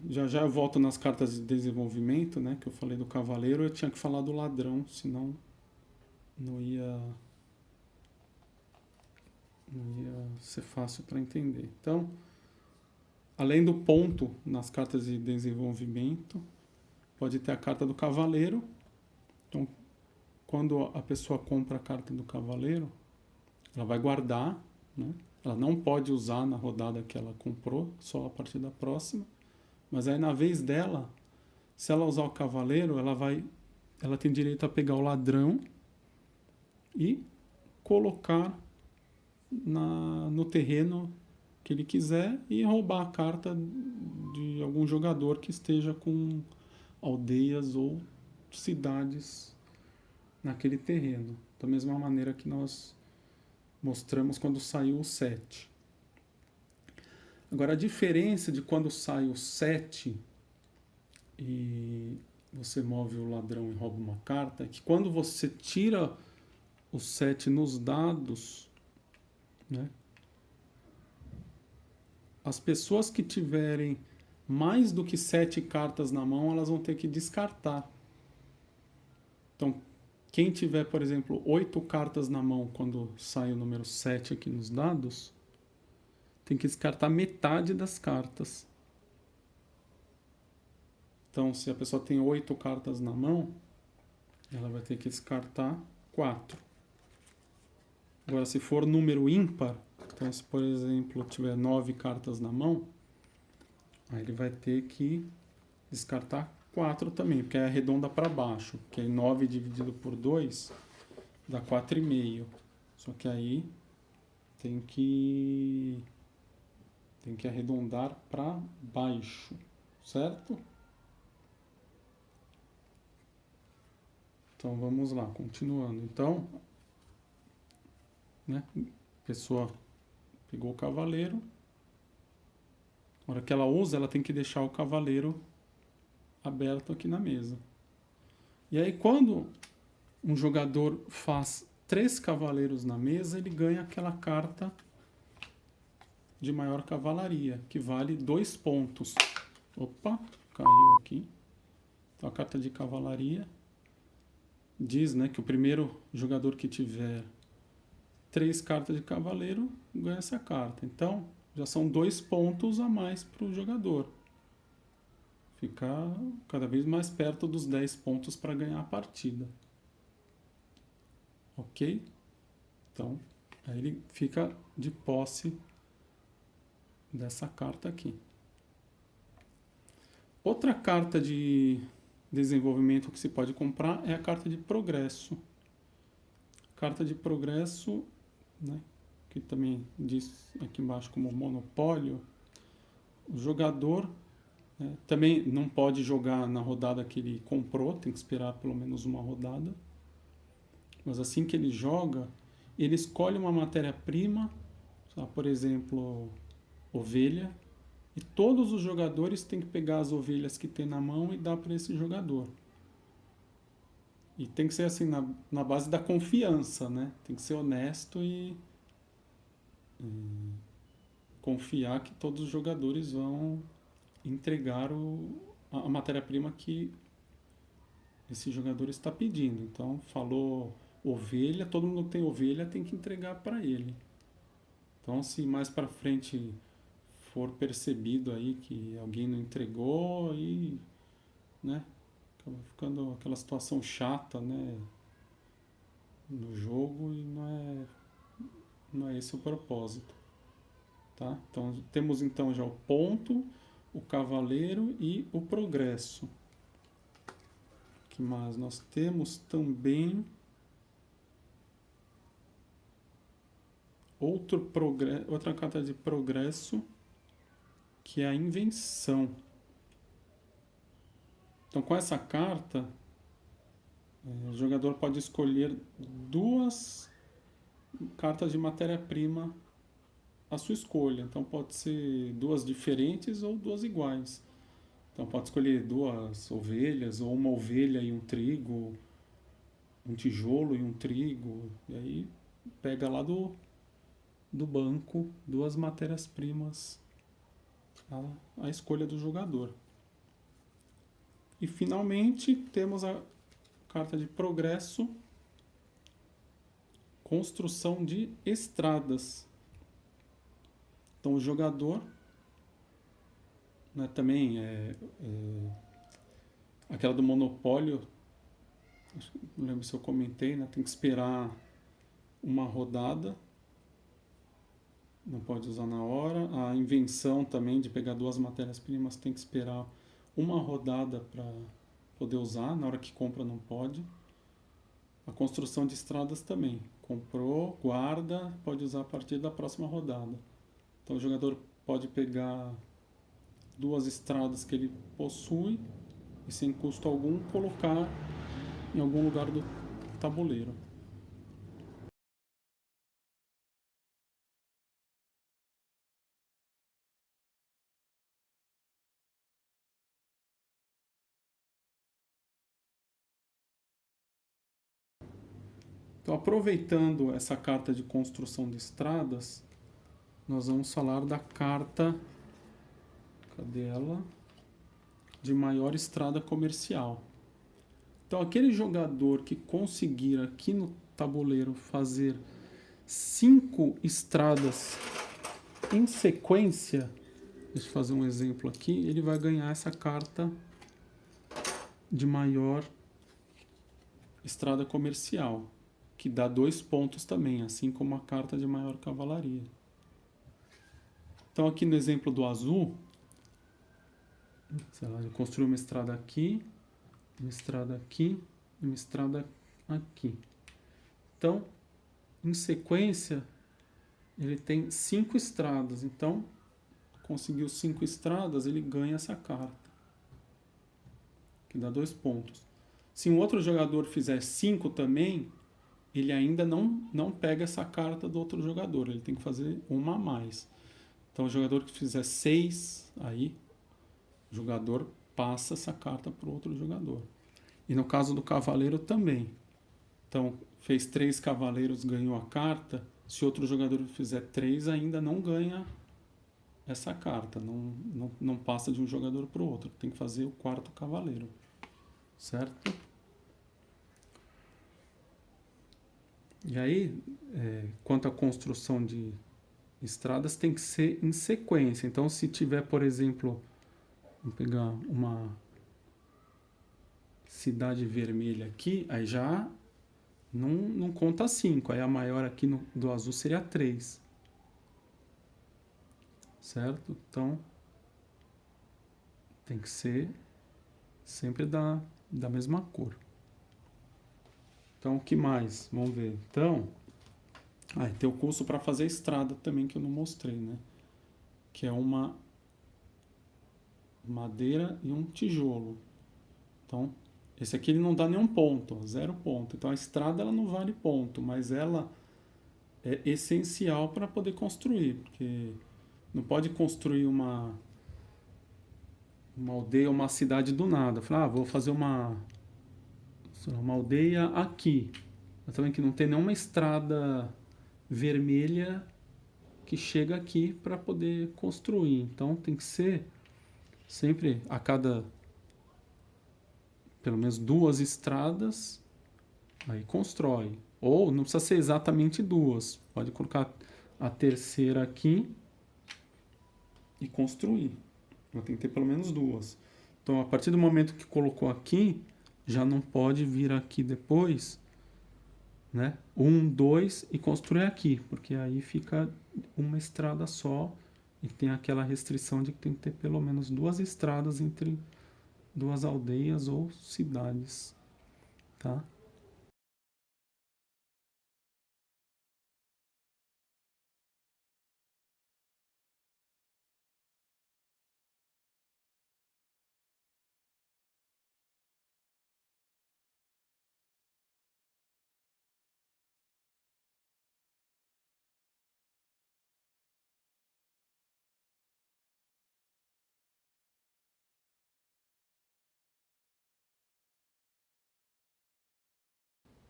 [SPEAKER 1] já eu volto nas cartas de desenvolvimento, né, que eu falei do cavaleiro, eu tinha que falar do ladrão, senão não ia ser fácil para entender. Então, além do ponto nas cartas de desenvolvimento, pode ter a carta do cavaleiro. Então, quando a pessoa compra a carta do cavaleiro, ela vai guardar, né? Ela não pode usar na rodada que ela comprou, só a partir da próxima. Mas aí, na vez dela, se ela usar o cavaleiro, ela tem direito a pegar o ladrão e colocar no terreno que ele quiser e roubar a carta de algum jogador que esteja com aldeias ou cidades naquele terreno. Da mesma maneira que nós mostramos quando saiu o 7. Agora, a diferença de quando sai o 7 e você move o ladrão e rouba uma carta é que quando você tira o 7 nos dados, né, as pessoas que tiverem mais do que 7 cartas na mão, elas vão ter que descartar. Então, quem tiver, por exemplo, 8 cartas na mão quando sai o número 7 aqui nos dados, tem que descartar metade das cartas. Então, se a pessoa tem 8 cartas na mão, ela vai ter que descartar 4. Agora, se for número ímpar, então se, por exemplo, tiver 9 cartas na mão, aí ele vai ter que descartar 4 também, porque é arredonda para baixo, que é 9 dividido por 2 dá 4,5. Só que aí tem que arredondar para baixo, certo? Então vamos lá, continuando. Então, né, a pessoa pegou o cavaleiro. Na hora que ela usa, ela tem que deixar o cavaleiro aberto aqui na mesa. E aí, quando um jogador faz 3 cavaleiros na mesa, ele ganha aquela carta de maior cavalaria, que vale 2 pontos. Opa, caiu aqui. Então, a carta de cavalaria diz, né, que o primeiro jogador que tiver 3 cartas de cavaleiro ganha essa carta. Então, já são 2 pontos a mais para o jogador. Ficar cada vez mais perto dos 10 pontos para ganhar a partida. Ok? Então, aí ele fica de posse dessa carta aqui. Outra carta de desenvolvimento que se pode comprar é a carta de progresso. Carta de progresso, né, que também diz aqui embaixo como monopólio, o jogador, né, também não pode jogar na rodada que ele comprou, tem que esperar pelo menos uma rodada. Mas assim que ele joga, ele escolhe uma matéria-prima, por exemplo, ovelha, e todos os jogadores têm que pegar as ovelhas que tem na mão e dar para esse jogador. E tem que ser assim, na base da confiança, né? Tem que ser honesto e confiar que todos os jogadores vão entregar a matéria-prima que esse jogador está pedindo. Então, falou ovelha, todo mundo que tem ovelha tem que entregar para ele. Então, se mais para frente for percebido aí que alguém não entregou, aí, né, acaba ficando aquela situação chata, né, no jogo, e não é esse o propósito, tá? Então, temos então já o ponto, o cavaleiro e o progresso. O que mais? Nós temos também outra carta de progresso, que é a invenção. Então, com essa carta, o jogador pode escolher 2 cartas de matéria-prima à sua escolha. Então, pode ser 2 diferentes ou 2 iguais. Então, pode escolher 2 ovelhas, ou uma ovelha e um trigo, um tijolo e um trigo. E aí, pega lá do banco 2 matérias-primas à escolha do jogador. E finalmente temos a carta de progresso, construção de estradas. Então o jogador, né, também aquela do monopólio, não lembro se eu comentei, né, tem que esperar uma rodada, não pode usar na hora. A invenção também de pegar 2 matérias-primas tem que esperar uma rodada para poder usar, na hora que compra não pode. A construção de estradas também. Comprou, guarda, pode usar a partir da próxima rodada. Então o jogador pode pegar 2 estradas que ele possui e sem custo algum colocar em algum lugar do tabuleiro. Então, aproveitando essa carta de construção de estradas, nós vamos falar da carta, cadê ela? De maior estrada comercial. Então, aquele jogador que conseguir aqui no tabuleiro fazer 5 estradas em sequência, deixa eu fazer um exemplo aqui, ele vai ganhar essa carta de maior estrada comercial, que dá 2 pontos também, assim como a carta de maior cavalaria. Então, aqui no exemplo do azul, sei lá, ele construiu uma estrada aqui, uma estrada aqui e uma estrada aqui. Então, em sequência, ele tem 5 estradas. Então, conseguiu 5 estradas, ele ganha essa carta, que dá 2 pontos. Se um outro jogador fizer 5 também, ele ainda não pega essa carta do outro jogador, ele tem que fazer uma a mais. Então, o jogador que fizer 6, aí o jogador passa essa carta para o outro jogador. E no caso do cavaleiro também. Então, fez 3 cavaleiros, ganhou a carta. Se outro jogador fizer 3, ainda não ganha essa carta. Não passa de um jogador para o outro. Tem que fazer o 4º cavaleiro. Certo? E aí, quanto à construção de estradas, tem que ser em sequência. Então, se tiver, por exemplo, vamos pegar uma cidade vermelha aqui, aí já não conta 5. Aí a maior aqui do azul seria 3. Certo? Então, tem que ser sempre da mesma cor. Então, o que mais? Vamos ver. Então, tem o curso para fazer estrada também que eu não mostrei, né? Que é uma madeira e um tijolo. Então, esse aqui ele não dá nenhum ponto, 0 ponto. Então, a estrada ela não vale ponto, mas ela é essencial para poder construir, porque não pode construir uma aldeia, uma cidade do nada. Falar, vou fazer uma aldeia aqui. Mas também que não tem nenhuma estrada vermelha que chega aqui para poder construir. Então tem que ser sempre a cada pelo menos 2 estradas, aí constrói. Ou não precisa ser exatamente 2. Pode colocar a terceira aqui e construir. Mas tem que ter pelo menos 2. Então, a partir do momento que colocou aqui, já não pode vir aqui depois, né? 1, 2 e construir aqui, porque aí fica uma estrada só e tem aquela restrição de que tem que ter pelo menos 2 estradas entre 2 aldeias ou cidades, tá?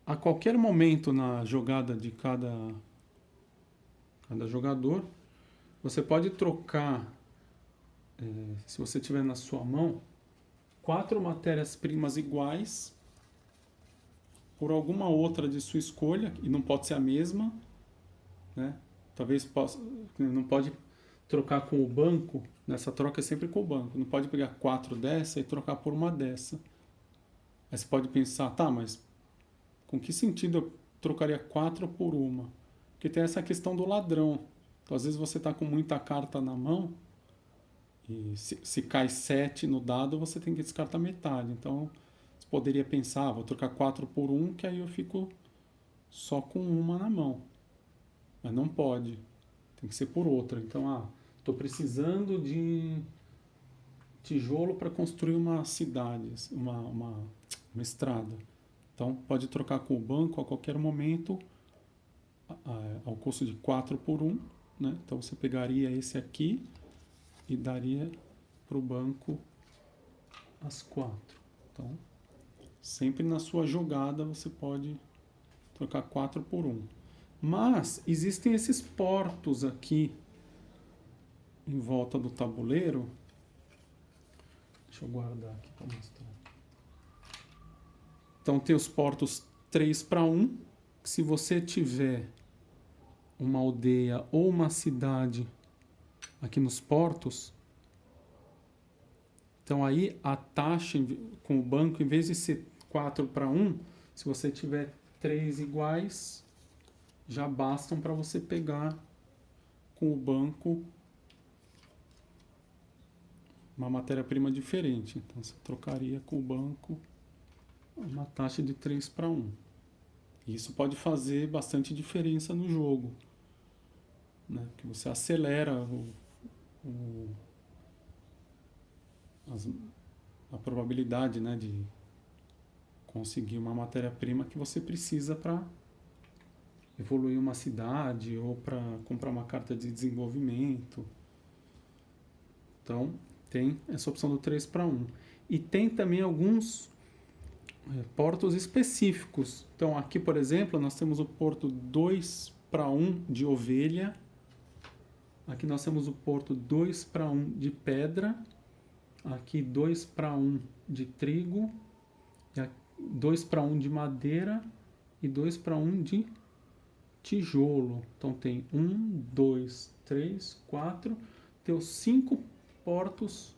[SPEAKER 1] A qualquer momento na jogada de cada jogador, você pode trocar, se você tiver na sua mão, 4 matérias-primas iguais por alguma outra de sua escolha, e não pode ser a mesma, né? Talvez possa, não pode trocar com o banco, nessa troca é sempre com o banco, não pode pegar 4 dessa e trocar por uma dessa. Aí você pode pensar, tá, mas com que sentido eu trocaria 4 por uma? Porque tem essa questão do ladrão. Então, às vezes você está com muita carta na mão e se cai 7 no dado, você tem que descartar metade. Então, você poderia pensar, vou trocar 4 por 1, que aí eu fico só com uma na mão. Mas não pode. Tem que ser por outra. Então, estou precisando de tijolo para construir uma cidade, uma estrada. Então, pode trocar com o banco a qualquer momento ao custo de 4 por 1. Né? Então, você pegaria esse aqui e daria para o banco as 4. Então, sempre na sua jogada você pode trocar 4 por 1. Mas existem esses portos aqui em volta do tabuleiro. Deixa eu guardar aqui para mostrar. Então tem os portos 3 para 1. Se você tiver uma aldeia ou uma cidade aqui nos portos, então aí a taxa com o banco, em vez de ser 4 para 1, se você tiver 3 iguais, já bastam para você pegar com o banco uma matéria-prima diferente. Então você trocaria com o banco uma taxa de 3 para 1. Isso pode fazer bastante diferença no jogo, né? Que você acelera a probabilidade, né, de conseguir uma matéria-prima que você precisa para evoluir uma cidade ou para comprar uma carta de desenvolvimento. Então, tem essa opção do 3 para 1. E tem também alguns portos específicos. Então, aqui, por exemplo, nós temos o porto 2 para 1 de ovelha. Aqui nós temos o porto 2 para 1 de pedra. Aqui 2 para 1 de trigo. 2 para 1 de madeira. E 2 para 1 de tijolo. Então tem 1, 2, 3, 4. Tem os 5 portos,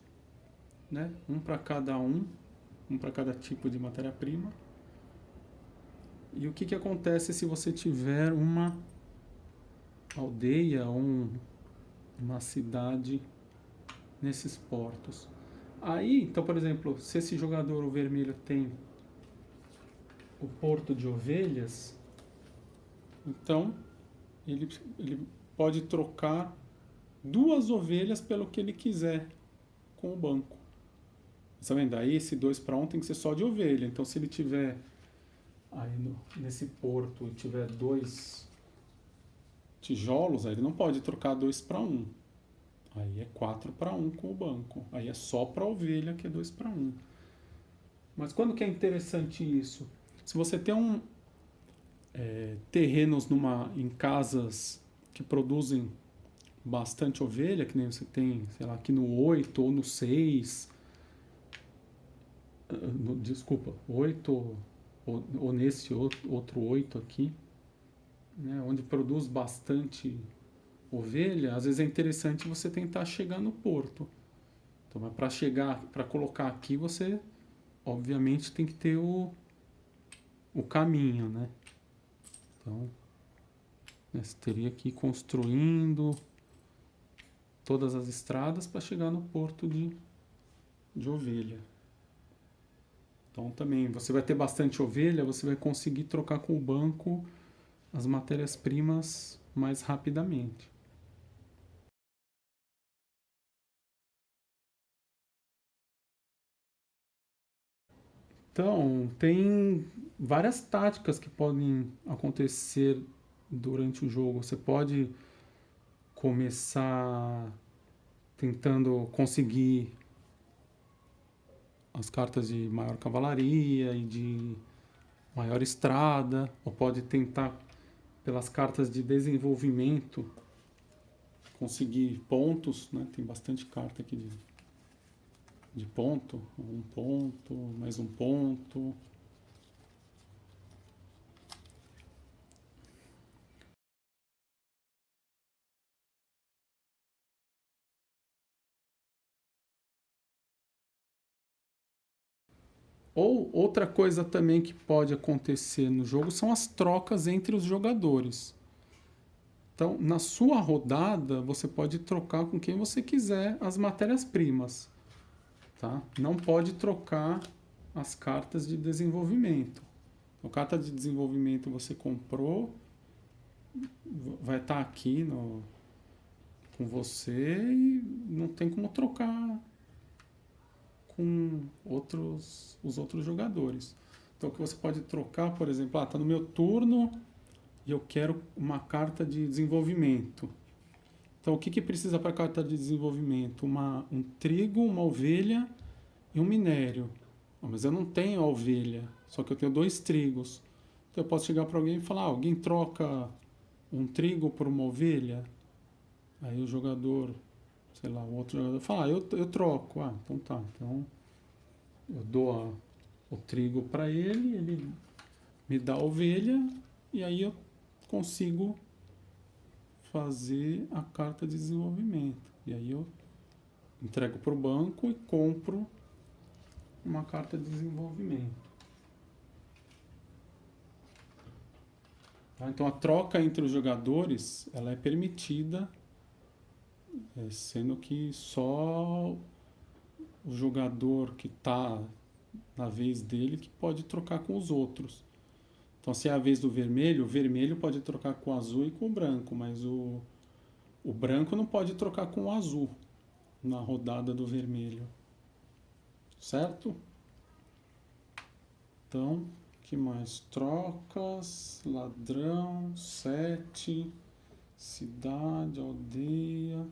[SPEAKER 1] né? Um para cada tipo de matéria-prima. E o que que acontece se você tiver uma aldeia ou uma cidade nesses portos? Aí, então, por exemplo, se esse jogador, o vermelho, tem o porto de ovelhas, então ele pode trocar 2 ovelhas pelo que ele quiser com o banco. Tá vendo? Aí esse 2 para 1 tem que ser só de ovelha. Então se ele tiver aí nesse porto e tiver 2 tijolos, aí ele não pode trocar 2 para 1. Aí é 4 para 1 com o banco. Aí é só para ovelha que é 2 para 1. Mas quando que é interessante isso? Se você tem terrenos em casas que produzem bastante ovelha, que nem você tem, sei lá, aqui no 8 ou no 6, desculpa, 8 ou nesse outro 8 aqui, né, onde produz bastante ovelha, às vezes é interessante você tentar chegar no porto. Então, mas para colocar aqui, você obviamente tem que ter o caminho, né? Então, né, você teria que ir construindo todas as estradas para chegar no porto de ovelha. Então também, você vai ter bastante ovelha, você vai conseguir trocar com o banco as matérias-primas mais rapidamente. Então, tem várias táticas que podem acontecer durante o jogo. Você pode começar tentando conseguir as cartas de maior cavalaria e de maior estrada, ou pode tentar pelas cartas de desenvolvimento conseguir pontos, né? Tem bastante carta aqui de ponto, 1 ponto, mais 1 ponto. Ou outra coisa também que pode acontecer no jogo são as trocas entre os jogadores. Então, na sua rodada, você pode trocar com quem você quiser as matérias-primas, tá? Não pode trocar as cartas de desenvolvimento. A carta de desenvolvimento você comprou, vai estar aqui com você e não tem como trocar com os outros jogadores. Então, o que você pode trocar, por exemplo, está no meu turno e eu quero uma carta de desenvolvimento. Então, o que precisa para a carta de desenvolvimento? Um trigo, uma ovelha e um minério. Mas eu não tenho a ovelha, só que eu tenho 2 trigos. Então, eu posso chegar para alguém e falar, alguém troca um trigo por uma ovelha? Aí o jogador, sei lá, o outro jogador fala, eu troco. Então tá. Então, eu dou o trigo para ele me dá a ovelha e aí eu consigo fazer a carta de desenvolvimento. E aí eu entrego para o banco e compro uma carta de desenvolvimento. Tá? Então a troca entre os jogadores ela é permitida, sendo que só o jogador que está na vez dele que pode trocar com os outros. Então, se é a vez do vermelho, o vermelho pode trocar com o azul e com o branco, mas o branco não pode trocar com o azul na rodada do vermelho. Certo? Então, que mais? Trocas, ladrão, 7, cidade, aldeia.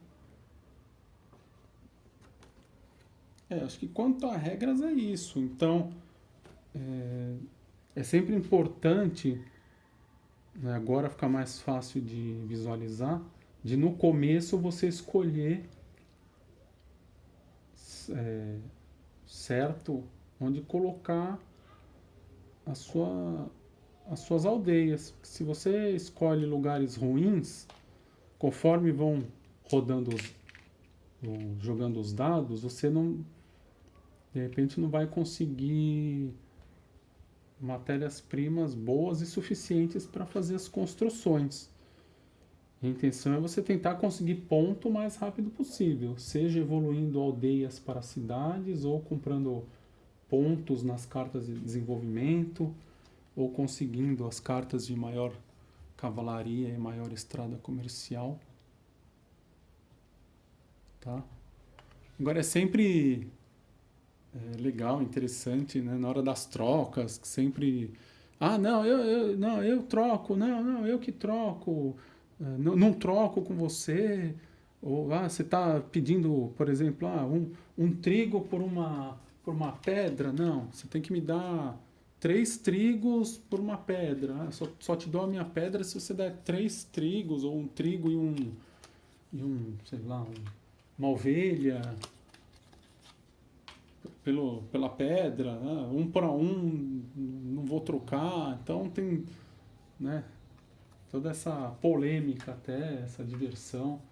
[SPEAKER 1] Acho que quanto a regras é isso. Então, é sempre importante, né, agora fica mais fácil de visualizar, de no começo você escolher certo onde colocar as suas aldeias. Se você escolhe lugares ruins, conforme vão jogando os dados, você não, de repente não vai conseguir matérias-primas boas e suficientes para fazer as construções. A intenção é você tentar conseguir ponto o mais rápido possível, seja evoluindo aldeias para cidades ou comprando pontos nas cartas de desenvolvimento ou conseguindo as cartas de maior cavalaria e maior estrada comercial, tá? Agora é sempre legal, interessante, né? Na hora das trocas, que sempre não, não, eu troco, não, eu que troco, não troco com você, ou você está pedindo, por exemplo, um trigo por uma pedra, não, você tem que me dar 3 trigos por uma pedra, só te dou a minha pedra se você der 3 trigos, ou um trigo sei lá, uma ovelha, pela pedra, né? Um para um, não vou trocar. Então tem, né, toda essa polêmica até, essa diversão,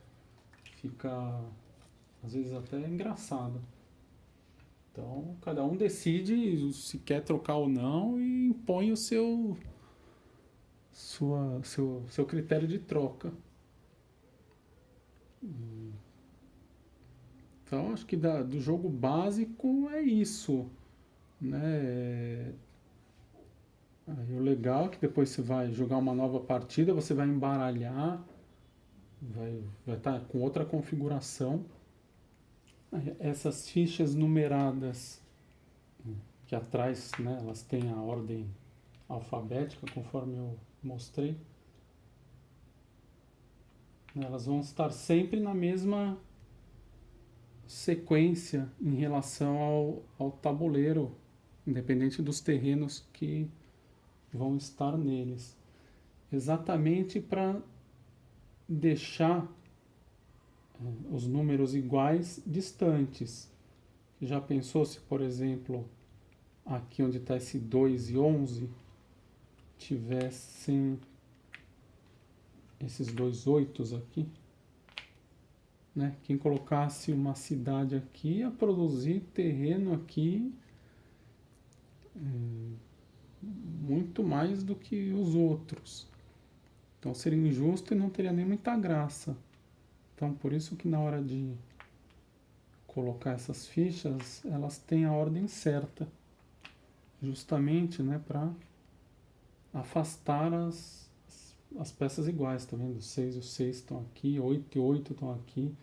[SPEAKER 1] fica às vezes até engraçado. Então cada um decide se quer trocar ou não e impõe o seu critério de troca. Então acho que do jogo básico é isso, né? Aí o legal é que depois você vai jogar uma nova partida, você vai embaralhar, vai estar com outra configuração. Aí essas fichas numeradas que atrás, né, elas têm a ordem alfabética, conforme eu mostrei. Elas vão estar sempre na mesma sequência em relação ao tabuleiro, independente dos terrenos que vão estar neles. Exatamente para deixar os números iguais distantes. Já pensou se, por exemplo, aqui onde está esse 2 e 11, tivessem esses 2 oitos aqui? Né? Quem colocasse uma cidade aqui ia produzir terreno aqui muito mais do que os outros. Então seria injusto e não teria nem muita graça. Então por isso que na hora de colocar essas fichas, elas têm a ordem certa. Justamente, né, para afastar as peças iguais, tá vendo? 6 e o 6 estão aqui, 8 e 8 estão aqui,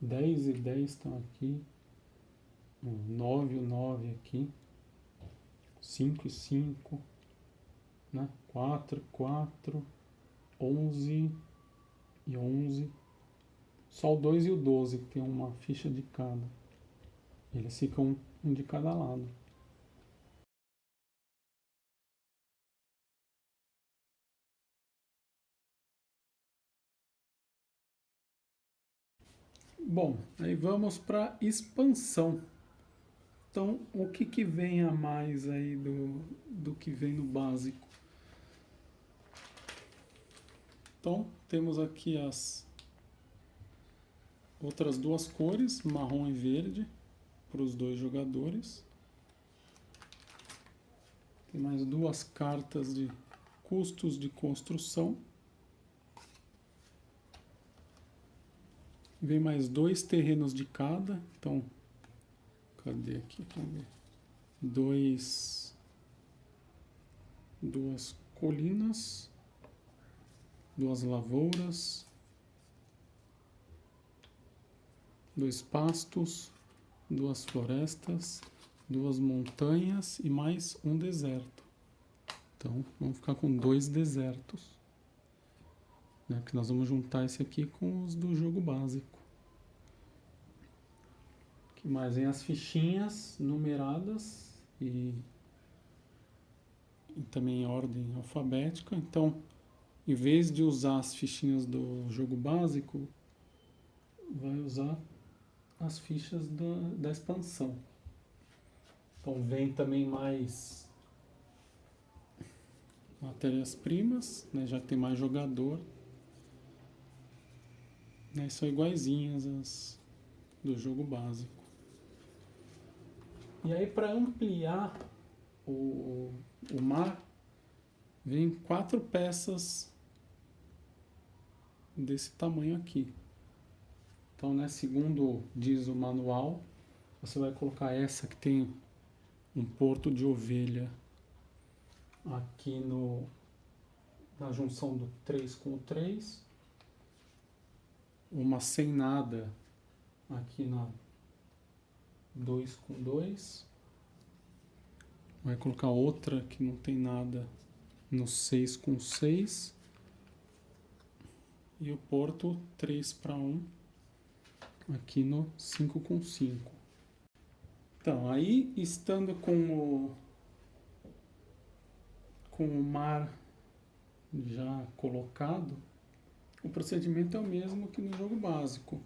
[SPEAKER 1] 10 e 10 estão aqui, 9 e o 9 aqui, 5 e 5, né? 4 e 4, 11 e 11. Só o 2 e o 12 que tem uma ficha de cada. Eles ficam um de cada lado. Bom, aí vamos para expansão. Então, o que vem a mais aí do que vem no básico? Então, temos aqui as outras duas cores, marrom e verde, para os 2 jogadores. Tem mais 2 cartas de custos de construção. Vem mais 2 terrenos de cada. Então, cadê aqui? Vamos ver. 2 colinas, 2 lavouras, 2 pastos, 2 florestas, 2 montanhas e mais um deserto. Então, vamos ficar com 2 desertos. Né, que nós vamos juntar esse aqui com os do jogo básico. O que mais? Vem as fichinhas numeradas e também em ordem alfabética. Então, em vez de usar as fichinhas do jogo básico, vai usar as fichas da expansão. Então vem também mais matérias-primas, né, já tem mais jogador. Né, são iguaizinhas as do jogo básico. E aí para ampliar o, o mar vem 4 peças desse tamanho aqui. Então, né, segundo diz o manual, você vai colocar essa que tem um porto de ovelha aqui na junção do 3 com o 3, uma sem nada aqui na 2 com 2, vai colocar outra que não tem nada no 6 com 6 e o porto 3 para 1 aqui no 5 com 5. Então, aí estando com o mar já colocado, o procedimento é o mesmo que no jogo básico.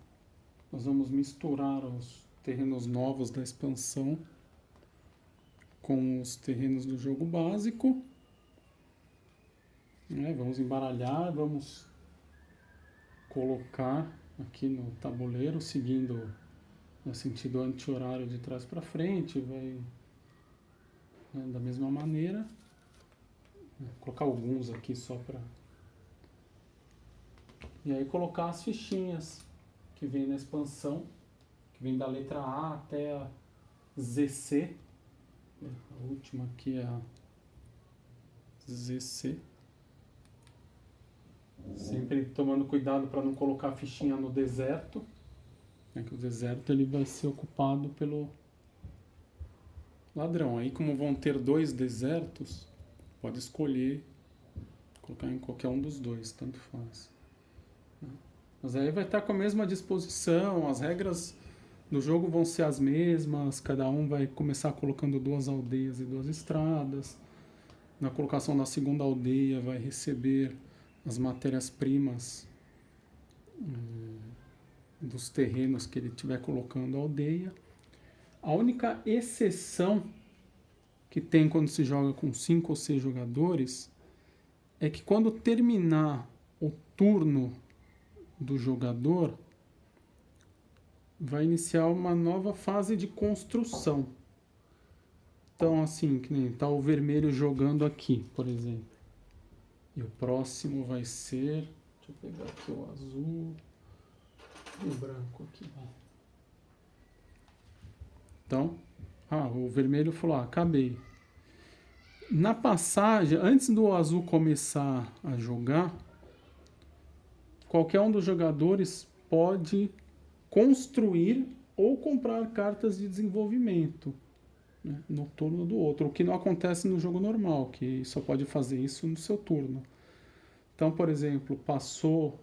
[SPEAKER 1] Nós vamos misturar os terrenos novos da expansão com os terrenos do jogo básico. Vamos embaralhar, vamos colocar aqui no tabuleiro, seguindo no sentido anti-horário de trás para frente, vai da mesma maneira. Vou colocar alguns aqui só para... E aí colocar as fichinhas que vem na expansão, que vem da letra A até a ZC. A última aqui é a ZC. Sempre tomando cuidado para não colocar a fichinha no deserto, que o deserto ele vai ser ocupado pelo ladrão. Aí, como vão ter 2 desertos, pode escolher colocar em qualquer um dos 2, tanto faz. Mas aí vai estar com a mesma disposição, as regras do jogo vão ser as mesmas, cada um vai começar colocando 2 aldeias e 2 estradas. Na colocação da segunda aldeia vai receber as matérias-primas dos terrenos que ele estiver colocando a aldeia. A única exceção que tem quando se joga com 5 ou 6 jogadores é que quando terminar o turno do jogador, vai iniciar uma nova fase de construção. Então, assim, que nem tá o vermelho jogando aqui, por exemplo. E o próximo vai ser... Deixa eu pegar aqui o azul e o branco aqui. Então, o vermelho falou, acabei. Na passagem, antes do azul começar a jogar, qualquer um dos jogadores pode construir ou comprar cartas de desenvolvimento, né, no turno do outro, o que não acontece no jogo normal, que só pode fazer isso no seu turno. Então, por exemplo, passou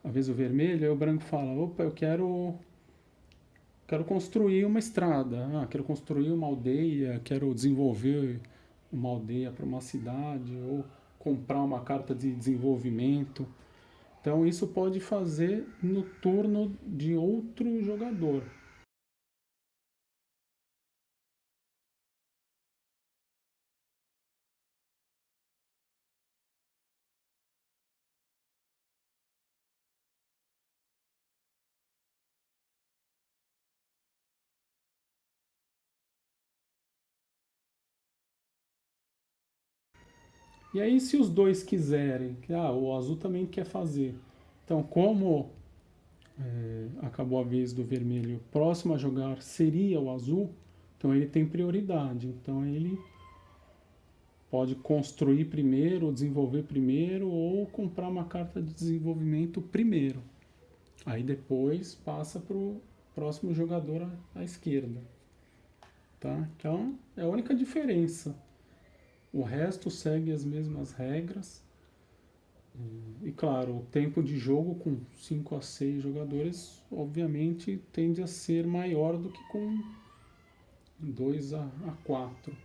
[SPEAKER 1] a vez o vermelho, aí o branco fala, opa, eu quero construir uma estrada, quero construir uma aldeia, quero desenvolver uma aldeia para uma cidade, ou comprar uma carta de desenvolvimento. Então, isso pode fazer no turno de outro jogador. E aí, se os dois quiserem, o azul também quer fazer. Então, como acabou a vez do vermelho, o próximo a jogar seria o azul, então ele tem prioridade. Então, ele pode construir primeiro, desenvolver primeiro, ou comprar uma carta de desenvolvimento primeiro. Aí depois passa para o próximo jogador à esquerda. Tá? Então, é a única diferença. O resto segue as mesmas regras. E claro, o tempo de jogo com 5 a 6 jogadores, obviamente, tende a ser maior do que com 2 a 4.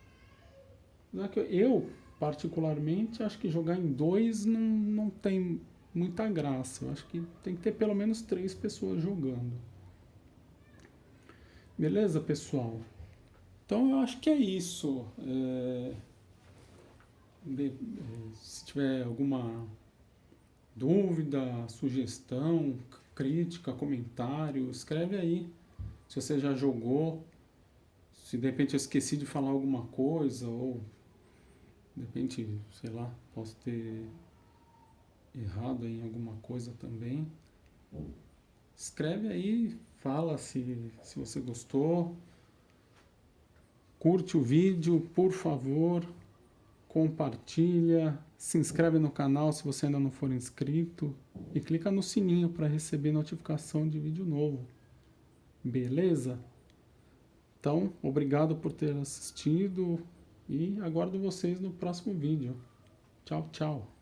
[SPEAKER 1] Eu, particularmente, acho que jogar em 2 não tem muita graça. Eu acho que tem que ter pelo menos 3 pessoas jogando. Beleza, pessoal? Então, eu acho que é isso. Se tiver alguma dúvida, sugestão, crítica, comentário, escreve aí. Se você já jogou, Se de repente eu esqueci de falar alguma coisa, ou de repente, sei lá, posso ter errado em alguma coisa também, escreve aí, fala se você gostou, curte o vídeo, por favor, compartilha, se inscreve no canal se você ainda não for inscrito e clica no sininho para receber notificação de vídeo novo. Beleza? Então, obrigado por ter assistido e aguardo vocês no próximo vídeo. Tchau, tchau.